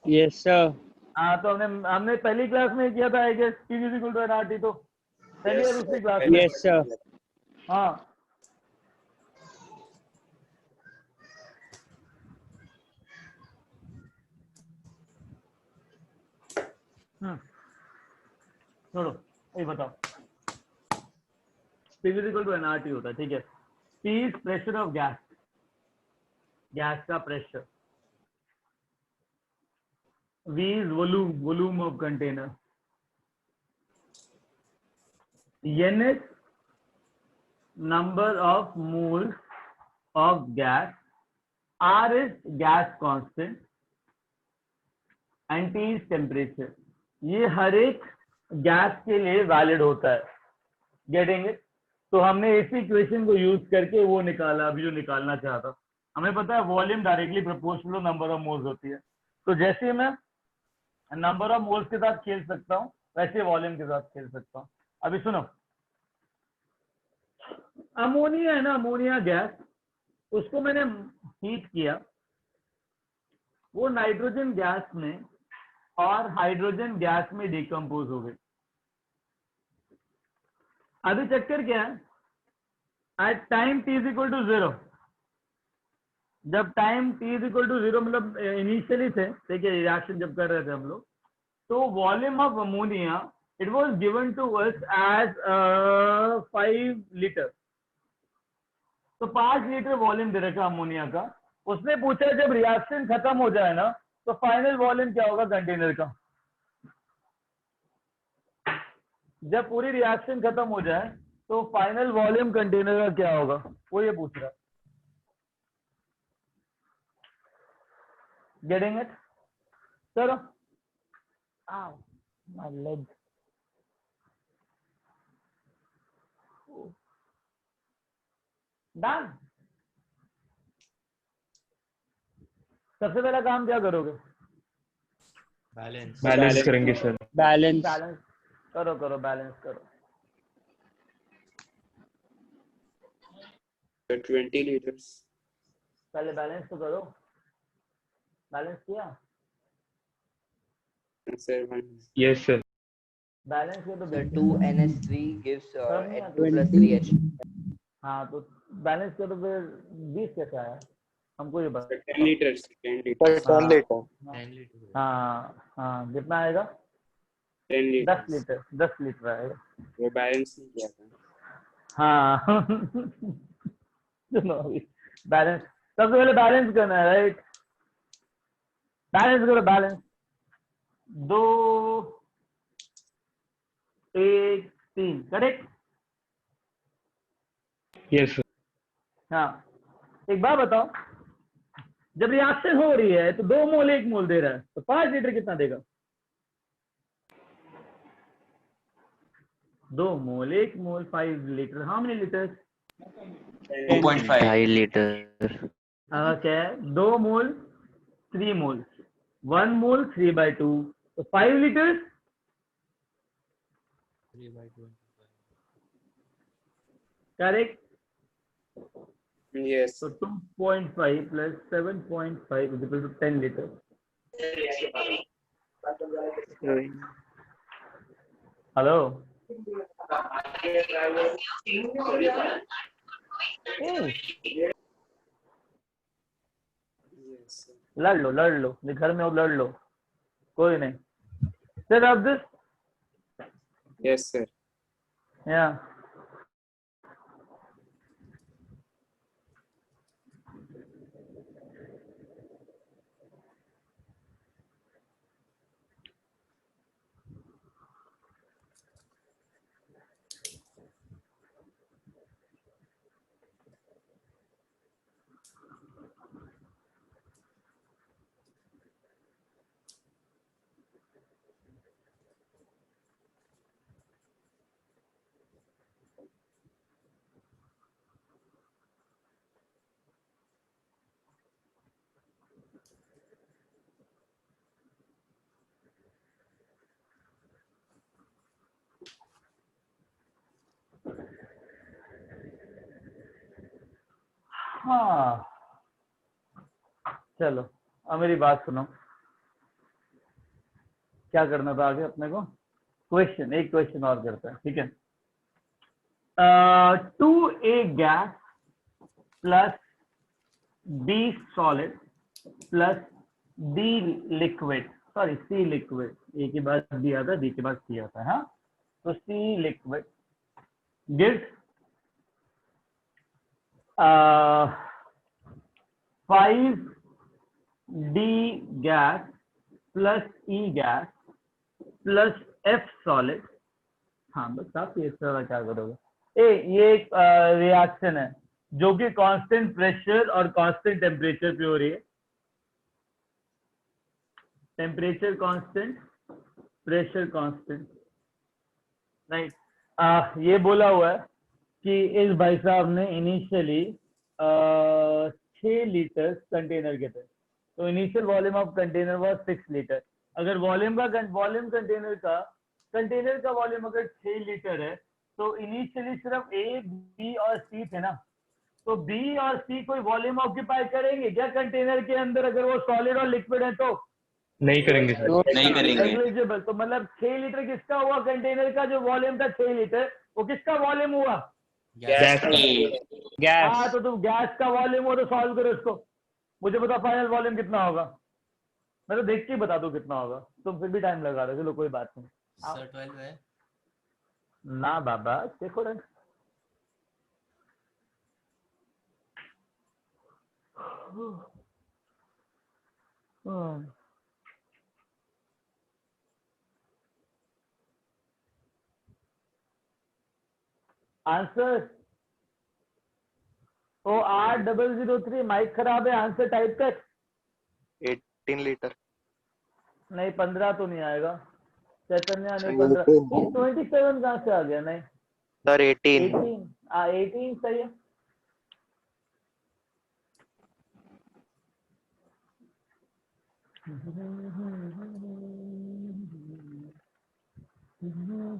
Yes sir. हाँ, तो हमने पहली क्लास में किया था I guess PV is equal to NRT. तो पहली या दूसरी क्लास में? Yes sir. हाँ. छोड़ो, ये बताओ. PV is equal to NRT होता है, ठीक है? P इज प्रेशर ऑफ गैस, गैस का pressure. V is volume of container. N is number of moles of gas. R is gas constant. And T is temperature. ये हर एक गैस के लिए वैलिड होता है. Getting it? तो हमने इसी इक्वेशन को यूज करके वो निकाला, अभी जो निकालना चाहता. हमें पता है volume directly proportional number of moles होती है. तो जैसे मैं नंबर ऑफ मोल्स के साथ खेल सकता हूँ, वैसे वॉल्यूम के साथ खेल सकता हूँ. अभी सुनो, अमोनिया है ना, अमोनिया गैस, उसको मैंने हीट किया, वो नाइट्रोजन गैस में और हाइड्रोजन गैस में डिकम्पोज हो गई. अभी चक्कर क्या है? At time t is equal to 0, जब time t is equal to 0 मतलब इनिशियली थे, देखिए रिएक्शन जब कर रहे थे हम लोग, तो volume of ammonia it was given to us as 5 litre. तो 5 लीटर वॉल्यूम दे रखा अमोनिया का. उसने पूछा जब रिएक्शन खत्म हो जाए ना तो फाइनल वॉल्यूम क्या होगा कंटेनर का. जब पूरी रिएक्शन खत्म हो जाए तो फाइनल वॉल्यूम कंटेनर का क्या होगा, वो ये पूछ रहा है. Getting it? चलो. My leg. Done. सबसे पहला काम क्या करोगे? बैलेंस करेंगे सर. बैलेंस करो बैलेंस करो. 20 liters. पहले बैलेंस तो करो. बैलेंस किया? Yes sir. बैलेंस किया तो 2NH3 gives N2 plus 20. 3H. हाँ, तो बैलेंस किया तो फिर 20 कैसा आया हमको ये बता. 10 liters. 10 liters. 10 लीटर. 10 लीटर. हाँ, कितना आएगा? 10 liters. 10 लीटर आएगा. वो बैलेंस नहीं किया था. हाँ. सुनो अभी बैलेंस, सबसे पहले बैलेंस करना है, राइट? बैलेंस करो. Balance 2 1 3 correct. Yes sir. हाँ, एक बात बताओ, जब रिएक्शन हो रही है तो 2 मोल 1 मोल दे रहा है, तो 5 लीटर कितना देगा? 2 मोल 1 मोल 5 litre. How many litre? 2.5 litre. Okay. 2 मोल 3 मोल, 1 मोल 3/2, तो 5 litre. 3/2. Correct. Yes. So 2.5 plus 7.5 is equal to 10 liters. Hello लड़ लो घर में हो लड़ लो, कोई नहीं। सर अब दिस Yes, sir. या हाँ चलो अब मेरी बात सुनो, क्या करना था आगे अपने को? एक क्वेश्चन और करते हैं, ठीक है। 2A gas plus B solid plus D liquid, sorry C liquid, A के बाद B आता है, D के बाद C आता है, हाँ। तो C liquid gives 5D gas plus E gas plus F solid. हाँ बस आप ये इसका क्या करोगे? ये एक रिएक्शन है जो कि कांस्टेंट प्रेशर और कांस्टेंट टेम्परेचर पे हो रही है। Temperature constant, pressure constant, right. ये बोला हुआ है कि इस भाई साहब ने इनिशियली 6 लीटर कंटेनर के थे, तो initial volume of container was 6 litre. अगर वॉल्यूम कंटेनर का वॉल्यूम अगर 6 लीटर है तो इनिशियली सिर्फ A, B और C थे ना, तो B और C कोई वॉल्यूम ऑक्यूपाई करेंगे क्या कंटेनर के अंदर अगर वो सॉलिड और लिक्विड है? तो नहीं करेंगे सर। नहीं करेंगे। नेग्लिजिबल। तो मतलब 6 लीटर किसका हुआ? कंटेनर का जो वॉल्यूम था 6 लीटर, वो किसका वॉल्यूम हुआ? गैस हाँ, तो तुम गैस का वॉल्यूम हो तो सॉल्व करो इसको। मुझे पता फाइनल वॉल्यूम कितना होगा, मैं तो देख के ही बता दूं कितना होगा, तुम फिर भी टाइम लगा रहे हो, चलो कोई बात नहीं। सर 12 है ना बाबा देखो रे, आंसर ओ 8003, माइक खराब है, आंसर टाइप कर। 18 लीटर। नहीं 15 तो नहीं आएगा चैतन्य, नहीं 15। 27 कहाँ से आ गया? नहीं सर 18। 18 सही है।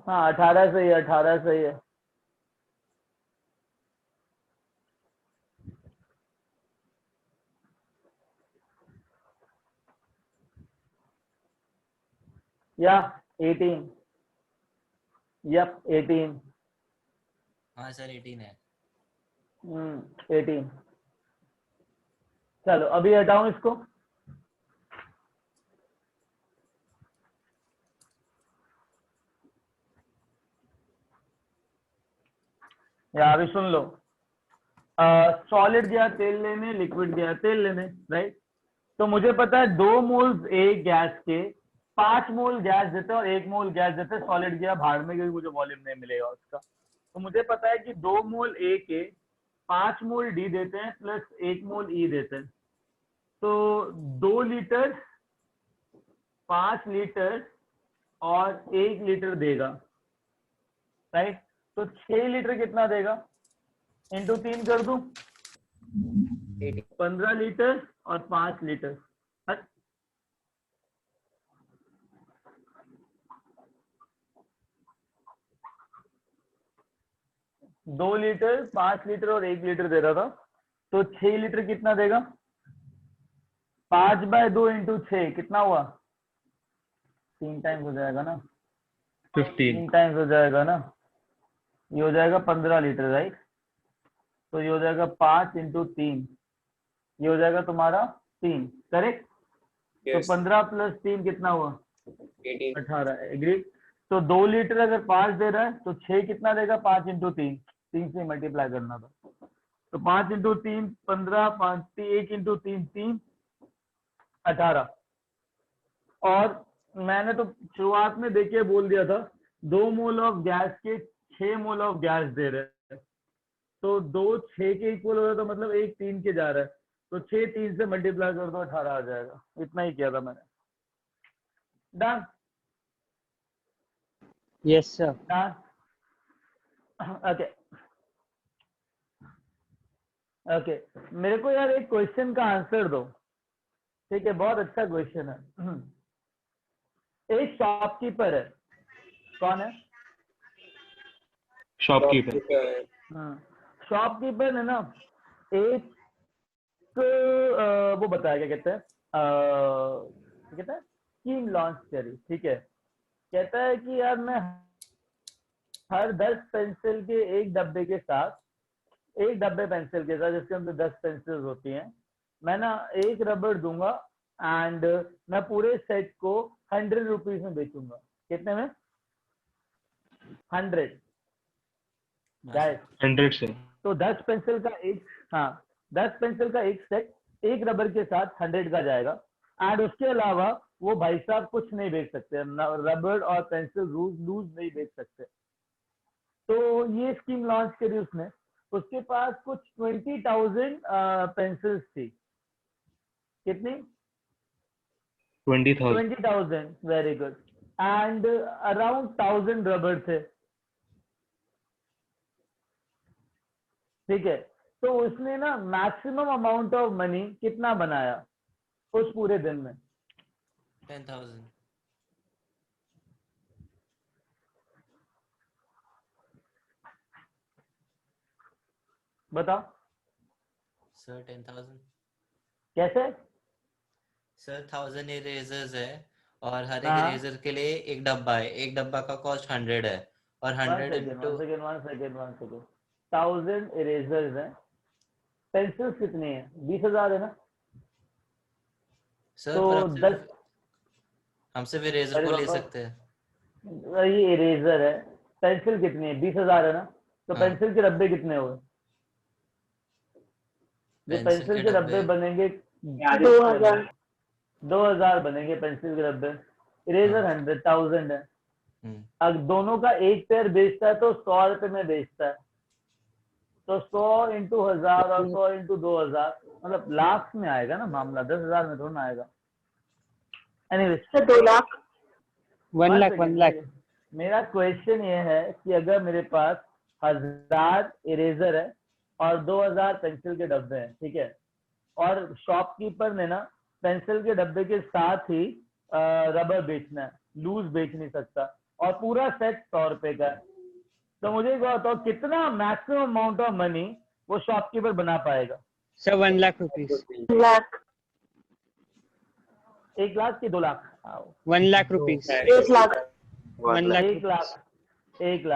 हाँ 18 सही है, 18 सही है। या 18, यप 18। हाँ सर 18 है। 18। चलो अभी हटाऊं इसको। या अभी सुन लो, सॉलिड गया तेल लेने, लिक्विड गया तेल लेने, राइट। तो मुझे पता है 2 मोल्स एक गैस के 5 मोल गैस देते हैं और 1 मोल गैस देते हैं। सॉलिड गया भाड़ में, क्योंकि मुझे वॉल्यूम नहीं मिलेगा उसका। तो मुझे पता है कि 2 मोल ए के 5 मोल डी देते हैं प्लस 1 मोल ई देते हैं। तो 2 लीटर 5 लीटर और 1 लीटर देगा, राइट। तो 6 लीटर कितना देगा? इंटू 3 कर दूं, 15 लीटर और 5 लीटर। 2 लीटर 5 लीटर और 1 लीटर दे रहा था, तो 6 लीटर कितना देगा? 5/2 इंटू 6 कितना हुआ? 3 टाइम्स हो जाएगा ना, 15। 3 टाइम्स हो जाएगा ना, ये हो जाएगा 15 लीटर, राइट? तो ये हो जाएगा 5 इंटू 3, ये हो जाएगा तुम्हारा 3, करेक्ट? तो 15 + 3 कितना हुआ? 18, एग्री? तो 2 लीटर अगर 5 दे रहा है तो 6 कितना देगा? 5 इंटू 3, 3 से मल्टीप्लाई करना था। तो 5 इंटू 3 15, 5 1 इंटू 3 3, 18। और मैंने तो शुरुआत में देखिए बोल दिया था 2 मोल ऑफ गैस के 6 मोल ऑफ गैस दे रहे हैं, तो 2 6 के इक्वल हो रहा है, तो मतलब 1 3 के जा रहा है, तो 6 3 से मल्टीप्लाई कर दो 18 आ जाएगा। इतना ही किया था मैंने। Done? Yes sir. Done? Okay okay, मेरे को यार एक क्वेश्चन का आंसर दो, ठीक है? बहुत अच्छा क्वेश्चन है। एक शॉपकीपर है, कौन है? शॉपकीपर। शॉपकीपर ने ना एक वो बताया, क्या कहते हैं, स्कीम लॉन्च करी, ठीक है? कहता है कि यार मैं हर 10 पेंसिल के एक डब्बे के साथ, एक डब्बे पेंसिल के साथ जिसके अंदर 10 पेंसिल्स होती हैं, मैं ना एक रबड़ दूंगा एंड मैं पूरे सेट को 100 रुपीज में बेचूंगा। कितने में? 100 गाइस। 100 से। तो 10 पेंसिल का एक, हाँ 10 पेंसिल का एक सेट एक रबर के साथ 100 का जाएगा, एंड उसके अलावा वो भाई साहब कुछ नहीं बेच सकते, रबर और पेंसिल लूज नहीं बेच सकते। तो ये स्कीम लॉन्च करी उसने, उसके पास कुछ 20,000 पेंसिल्स थी। कितनी? 20,000, very good. And around 1000 rubber थे, ठीक है? तो उसने ना मैक्सिमम अमाउंट ऑफ मनी कितना बनाया उस पूरे दिन में? 10,000। बताओ सर 10,000। कैसे? सर 1000 इरेजर्स है और हर एक हाँ। इरेजर के लिए एक डब्बा है, एक डब्बा का कॉस्ट 100 है और 100 इंटू 1000 इरेजर्स हैं, पेंसिल्स कितनी है? 20,000 है ना? सर तो पर हम सिर्फ इरेजर को ले सकते हैं। ये इरेजर है, पेंसिल कितनी है? 20,000 है ना? तो हाँ। पेंसिल के डब्बे कितने हुए? जो पेंसिल के डब्बे बनेंगे 2000 बनेंगे पेंसिल के डब्बे। इरेजर 100,000 है। अगर दोनों का एक पेयर बेचता है तो 100 रुपए में बेचता है, तो 100 इंटू 1000 और 100 इंटू 2000, मतलब लाख में आएगा ना मामला, 10,000 में थोड़ा ना आएगा। एनीवेज 2 लाख। 1 लाख 1 लाख। मेरा क्वेश्चन ये है कि अगर मेरे पास 1000 इरेजर है और 2000 पेंसिल के डब्बे हैं, ठीक है? और शॉपकीपर ने ना पेंसिल के डब्बे के साथ ही रबर बेचना है, लूज बेच नहीं सकता, और पूरा सेट 100 रुपए का है, तो मुझे बताओ कितना मैक्सिमम अमाउंट ऑफ मनी वो शॉपकीपर बना पाएगा? Sir 1 lakh rupees. 1 लाख कि 2 लाख? 1 लाख रुपीस। 1 लाख। 1 लाख। 1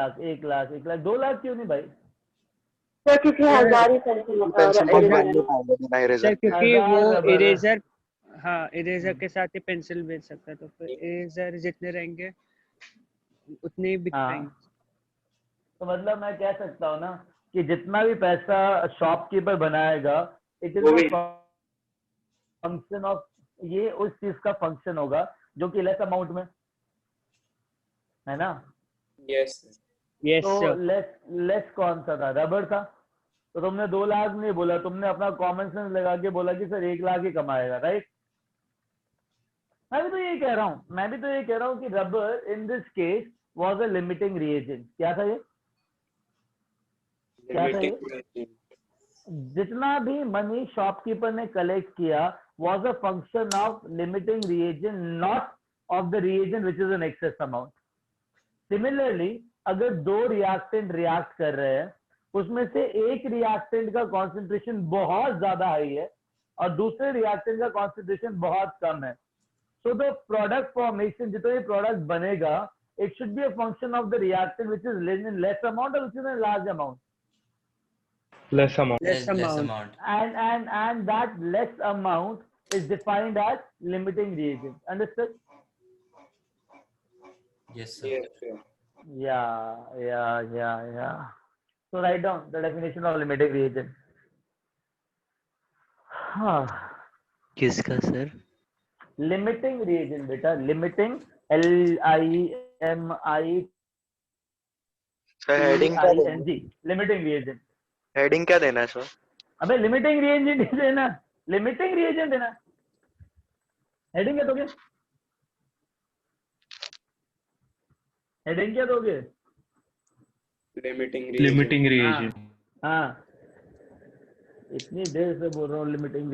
लाख 2 लाख क्यों नहीं भाई? सर क्योंकि 1000 ही पेंसिल होता है। सर क्योंकि वो इरेजर, हाँ इरेजर के साथ ही पेंसिल बेच सकता है, तो फिर इरेजर जितने रहेंगे उतने ही बिक पाएंगे। तो मतलब मैं कह सकता हूँ ना कि जितना भी पैसा शॉपकीपर बनाएगा, इट इज फंक्शन ऑफ, ये उस चीज का फंक्शन होगा जो कि लेस अमाउंट में है ना? यस तो लेस कौन सा था? रबर था। तो तुमने 2 लाख नहीं बोला, तुमने अपना कॉमन सेंस लगा के बोला कि सर 1 लाख ही कमाएगा, राइट? मैं भी तो ये कह रहा हूँ कि rubber in this case was a limiting reagent. क्या था ये? जितना भी मनी शॉपकीपर ने कलेक्ट किया was a function of limiting reagent, not of the reagent which is an excess amount. Similarly, अगर 2 रिएक्टेंट रिएक्ट कर रहे हैं, उसमें से एक रिएक्टेंट का कॉन्सेंट्रेशन बहुत ज्यादा हाई है और दूसरे रिएक्टेंट का कॉन्सेंट्रेशन बहुत कम है. So the product formation, जितना भी product बनेगा, it should be a function of the reactant which is in less amount or which is in large amount. Less amount. Less amount. And that less amount is defined as limiting reagent. Understood? Yes, sir. Yes, sir. Yeah. So write down the definition of limiting reagent. किसका सर? Limiting reagent बेटा, limiting LIMITING, हेडिंग क्या देना? limiting reagent. हेडिंग क्या देना है सर? अबे limiting reagent देना, limiting reagent देना. हेडिंग क्या दोगे? हेडिंग क्या दोगे? Limiting reagent. हाँ, इतनी देर से बोल रहा हूँ limiting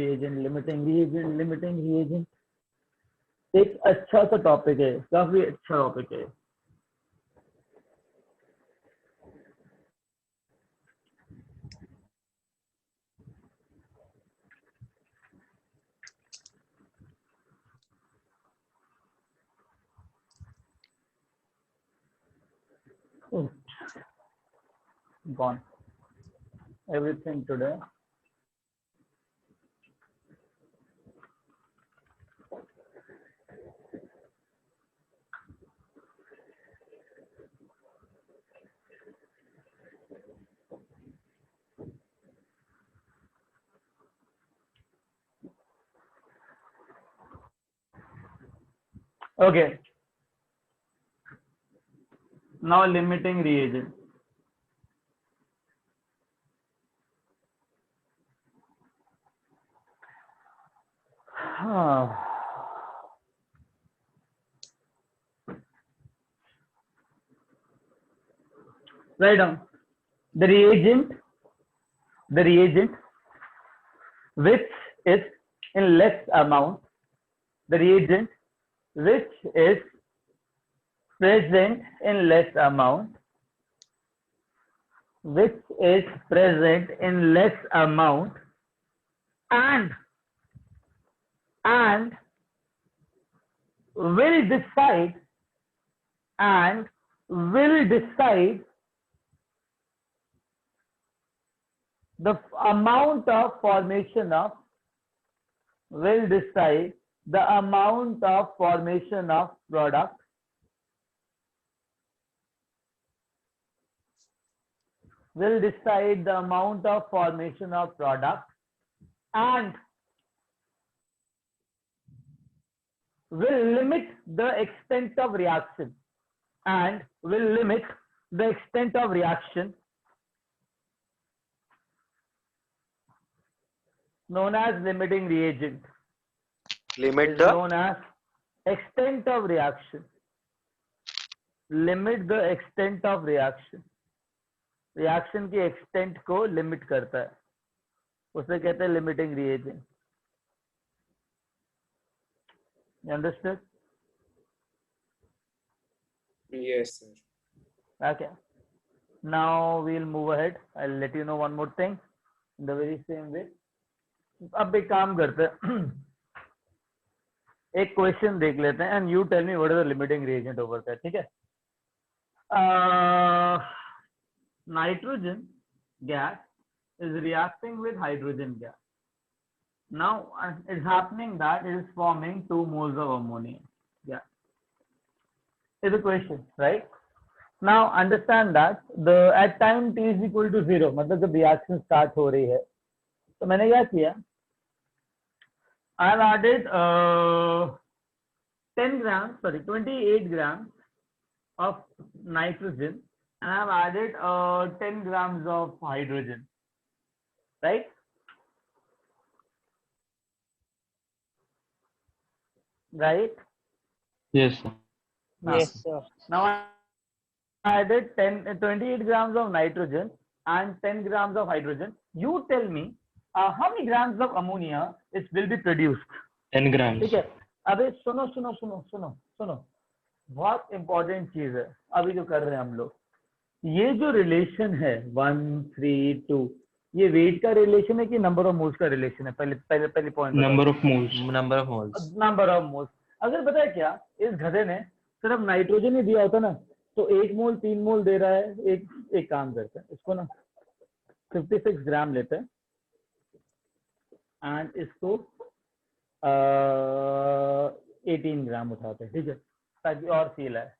reagent. एक अच्छा सा टॉपिक है, काफी अच्छा टॉपिक है. Gone. Everything today. Okay. Now limiting reagent. Write down the reagent which is in less amount, the reagent which is present in less amount, and will decide the amount of formation of product and will limit the extent of reaction known as limiting reagent. Limit known as extent of reaction. Limit the extent of reaction. Reaction की extent को limit करता है, उसे कहते हैं limiting reagent. You understood? Yes, sir. Okay. Now we'll move ahead. I'll let you know one more thing in the very same way. अब एक काम करते हैं, एक क्वेश्चन देख लेते हैं and you tell me what is the limiting reagent over there. ठीक है? Nitrogen gas is reacting with hydrogen gas. Now it's happening that it is forming 2 moles of ammonia. Yeah. Is a question, right? Now understand that at time t is equal to 0, मतलब जब reaction start हो रही है, तो मैंने क्या किया? I have added 28 grams of nitrogen and I have added 10 grams of hydrogen, right? Right? Yes, sir. Yes, sir. Now I added 28 grams of nitrogen and 10 grams of hydrogen. You tell me how many grams of ammonia it will be produced? 10 grams. ठीक है? अबे सुनो, बहुत इंपॉर्टेंट चीज है अभी जो कर रहे हैं हम लोग. ये जो रिलेशन है 1, 3, 2, ये वेट का रिलेशन है कि नंबर ऑफ मोल्स का रिलेशन है? पहले point number of moles. Number of moles. Number of moles. अगर पता है क्या, इस गधे ने सिर्फ नाइट्रोजन ही दिया होता ना तो 1 मोल 3 मोल दे रहा है। एक काम करते हैं, इसको ना 56 ग्राम लेते हैं एंड इसको 18 ग्राम उठाते हैं, ठीक है, ताकि और फील है।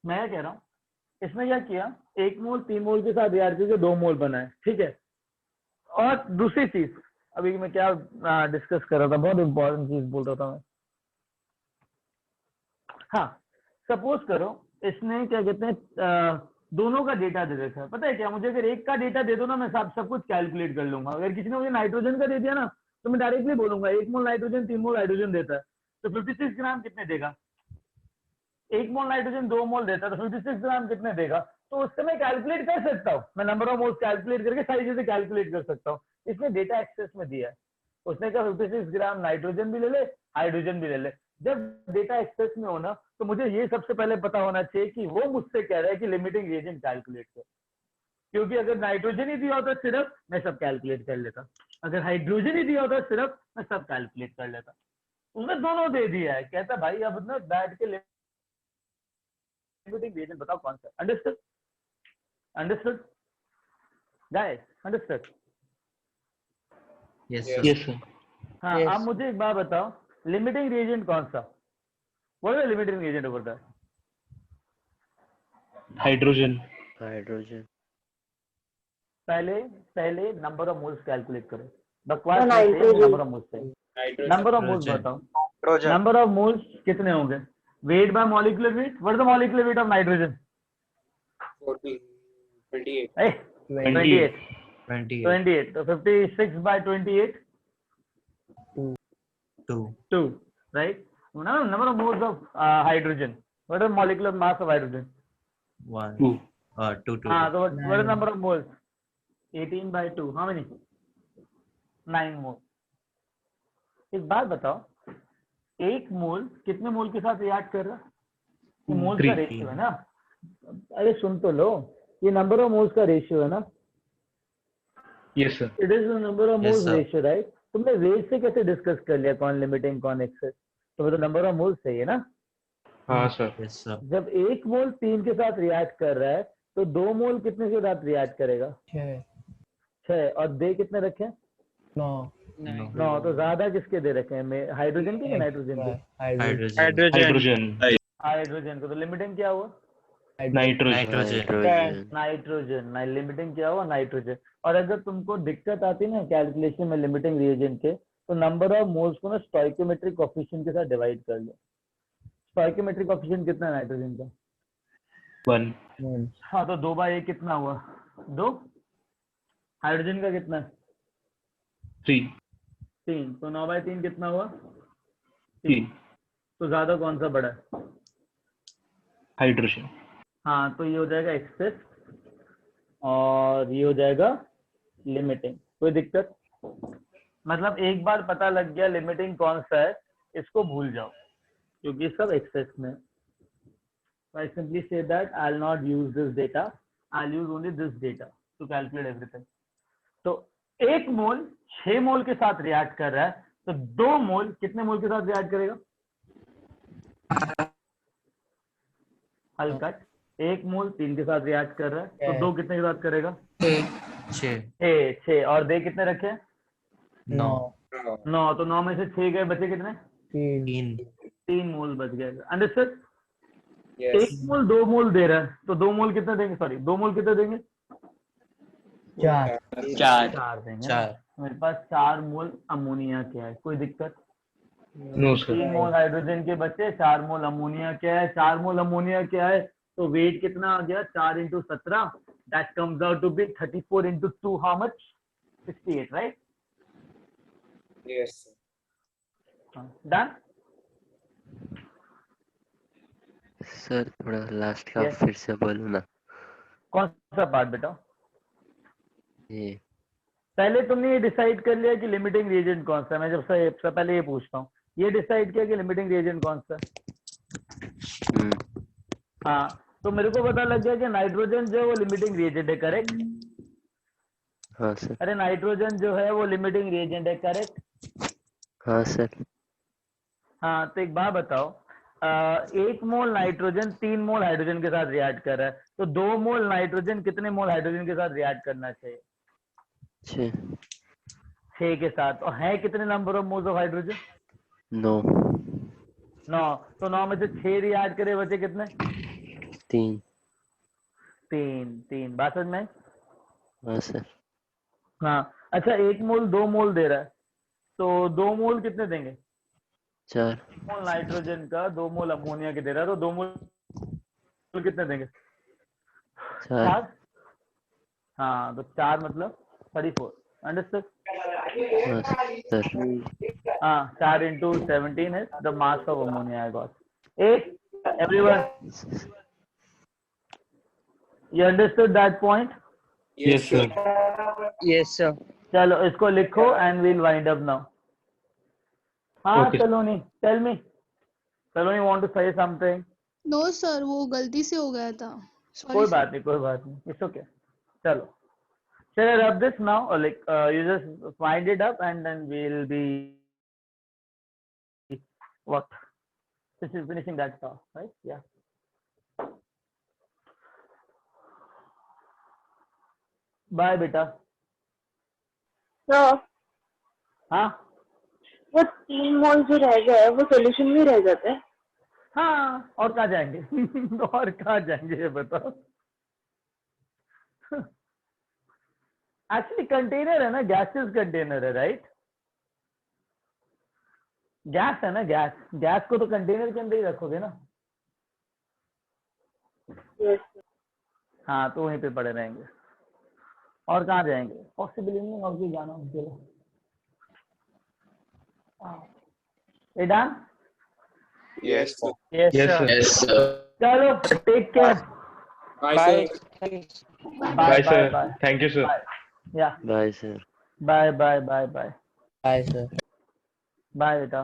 मैं कह रहा हूँ इसने क्या किया, 1 मोल 3 मोल के साथ रिएक्ट करके 2 मोल बना है, ठीक है। और दूसरी चीज अभी मैं क्या डिस्कस कर रहा था, बहुत इंपॉर्टेंट चीज बोल रहा था मैं। हाँ, सपोज करो इसने क्या कहते हैं दोनों का डेटा दे रखा है। पता है क्या, मुझे अगर एक का डेटा दे दो ना, मैं सब कुछ कैलकुलेट कर लूंगा। अगर किसी ने मुझे नाइट्रोजन का दे दिया ना तो मैं डायरेक्टली बोलूंगा 1 मोल नाइट्रोजन 3 मोल हाइड्रोजन देता है, तो 56 ग्राम कितने देगा। 1 मोल नाइट्रोजन 2 मोल देता है तो 56 ग्राम कितने देगा। तो उससे मैं कैलकुलेट कर सकता हूँ, मैं नंबर ऑफ मोल्स कैलकुलेट करके सारी चीजें कैलकुलेट कर सकता हूँ। इसने डेटा एक्सेस में दिया है, उसने कहा 56 ग्राम नाइट्रोजन भी ले ले, हाइड्रोजन भी ले ले। जब डेटा एक्सेस में होना तो मुझे ये सबसे पहले पता होना चाहिए कि वो मुझसे कह रहा है कि लिमिटिंग रिएजेंट कैलकुलेट कर, क्योंकि अगर नाइट्रोजन ही दिया होता सिर्फ, मैं सब कैलकुलेट कर लेता। अगर हाइड्रोजन ही दिया होता सिर्फ, मैं सब कैलकुलेट कर लेता। उसने दोनों दे दिया है, कहता भाई अब ना बैठ के लिमिटिंग रिएजेंट बताओ कौन सा। Understood? Understood guys? Understood? Yes yes sir. हाँ, आप मुझे एक बात बताओ, लिमिटिंग रिएजेंट कौन सा? What is limiting reagent over that? Hydrogen. Hydrogen. पहले नंबर ऑफ मोल्स कैलकुलेट करो। बकवास नंबर ऑफ मोल्स चाहिए। नंबर ऑफ मोल्स बताओ। नंबर ऑफ मोल्स कितने होंगे? Weight by molecular weight. What is the molecular weight of nitrogen? 28। तो 56 by 28 2, right? Number of moles of hydrogen. What is molecular mass of hydrogen? 1 2 2 2 So what is number of moles? 18 by 2. How many? 9 moles. एक बात बताओ, 1 मोल कितने मोल के साथ रिएक्ट कर रहा है? मोल्स का रेशियो है ना। अरे सुन तो लो, ये नंबर ऑफ मोल्स का रेशियो है ना। Yes sir. It is the number of moles ratio, right? तुमने वेट से कैसे डिस्कस कर लिया कौन लिमिटिंग कौन एक्सेस? तो मतलब नंबर ऑफ मोल्स सही है ना। हाँ सर। जब 1 मोल 3 के साथ रिएक्ट कर रहा है तो 2 मोल कितने के साथ रिएक्ट करेगा? 6। और दे कितने रखे? 9। तो ज्यादा किसके दे रखे हैं, हाइड्रोजन के या नाइट्रोजन के? हाइड्रोजन को। तो लिमिटिंग क्या हुआ? नाइट्रोजन। लिमिटिंग क्या हुआ? नाइट्रोजन। और अगर तुमको दिक्कत आती ना कैलकुलेशन में लिमिटिंग रिएजेंट के, तो नंबर ऑफ मोल्स को ना स्टोइकोमेट्रिक कोएफिशिएंट के साथ डिवाइड कर लो। स्टोइकोमेट्रिक कोएफिशिएंट कितना है नाइट्रोजन का? 1। हाँ, तो 2/1 कितना हुआ? 2। हाइड्रोजन का कितना है? 3। तो 9/3 कितना हुआ? 3। तो ज्यादा कौन सा बड़ा है? हाइड्रोजन। हाँ, तो ये हो जाएगा एक्सेस और ये हो जाएगा लिमिटिंग। कोई दिक्कत? मतलब एक बार पता लग गया लिमिटिंग कौन सा है, इसको भूल जाओ क्योंकि सब एक्सेस में। I simply say that I'll not use this data, I'll use only this data to calculate everything. तो 1 मोल 6 मोल के साथ रिएक्ट कर रहा है, तो 2 मोल कितने मोल के साथ रिएक्ट करेगा? हल्का। 1 मोल 3 के साथ रिएक्ट कर रहा है, तो 2 कितने के साथ करेगा? 6। और दे कितने रखे? 9। तो 9 में से 6 गए, बचे कितने? 3 मोल बच गए। अंडरस्टूड? 1 मोल 2 मोल दे रहा है, तो 2 मोल कितने देंगे? सॉरी, 2 मोल कितने देंगे? 4 देंगे। मेरे पास 4 मोल अमोनिया क्या है? कोई दिक्कत? No sir. 3 मोल हाइड्रोजन के बचे, 4 मोल अमोनिया क्या है? 4 मोल अमोनिया क्या है? तो वेट कितना आ गया? 4 × 17, that comes out to be 34 × 2, how much? 68, right? Yes done? Sir थोड़ा लास्ट का फिर से बोलो ना। कौन सा पार्ट बेटा? ये पहले तुमने ये डिसाइड कर लिया कि लिमिटिंग रिएजेंट कौन सा है। मैं जब सबसे पहले ये पूछता हूँ, ये डिसाइड किया कि लिमिटिंग रिएजेंट कौन सा है? हाँ, तो मेरे को पता लग गया कि नाइट्रोजन जो है वो लिमिटिंग रिएजेंट है, करेक्ट? हाँ सर। अरे नाइट्रोजन जो है वो लिमिटिंग रिएजेंट है, करेक्ट? हाँ सर। हाँ, तो एक बात बताओ, 1 मोल नाइट्रोजन 3 मोल हाइड्रोजन के साथ रिएक्ट कर रहा है, तो 2 मोल नाइट्रोजन कितने मोल हाइड्रोजन के साथ रिएक्ट करना चाहिए? 6 के साथ। और है कितने number of moles of hydrogen? 9। 9। तो 9 में से 6 रिएक्ट करे, बचे कितने? 3। 3 बात समझ में? हाँ सर। हाँ, अच्छा 1 मोल 2 मोल दे रहा है, तो 2 मोल कितने देंगे? 4। 1 मोल नाइट्रोजन का 2 मोल अमोनिया के दे रहा है, तो 2 मोल कितने देंगे? 4। हाँ, तो 4 मतलब 34। अंडरस्टूड? हाँ सर। हाँ, 4 into 17 is the mass of ammonia I got. Everyone, you understood that point? Yes sir. Yes sir. चलो इसको लिखो and we'll wind up now. हाँ Okay. Saloni, tell me. Saloni want to say something? No sir, वो गलती से हो गया था। कोई बात नहीं, it's okay. चलो. Shall I rub this now, or like you just wind it up and then we'll be what? This is finishing that stuff, right? Yeah. Bye, beta. तो हाँ वो 3 मोल जो रह गए वो सोल्यूशन में रह जाते हैं। हाँ, और कहाँ जाएंगे? और कहाँ जाएंगे ये बताओ? एक्चुअली कंटेनर है ना, गैसेस कंटेनर है, राइट? गैस है ना, गैस को तो कंटेनर के अंदर ही रखोगे ना। Yes. हाँ, तो वहीं पे पड़े रहेंगे, और कहाँ जाएंगे? पॉसिबल नहीं और भी जाना उनके लिए। Done? Yes sir. Yes, Yes sir. sir. चलो, take care. Bye sir. Bye sir. Thank you sir. Yeah. Bye sir. Bye. Bye sir. Bye, beta.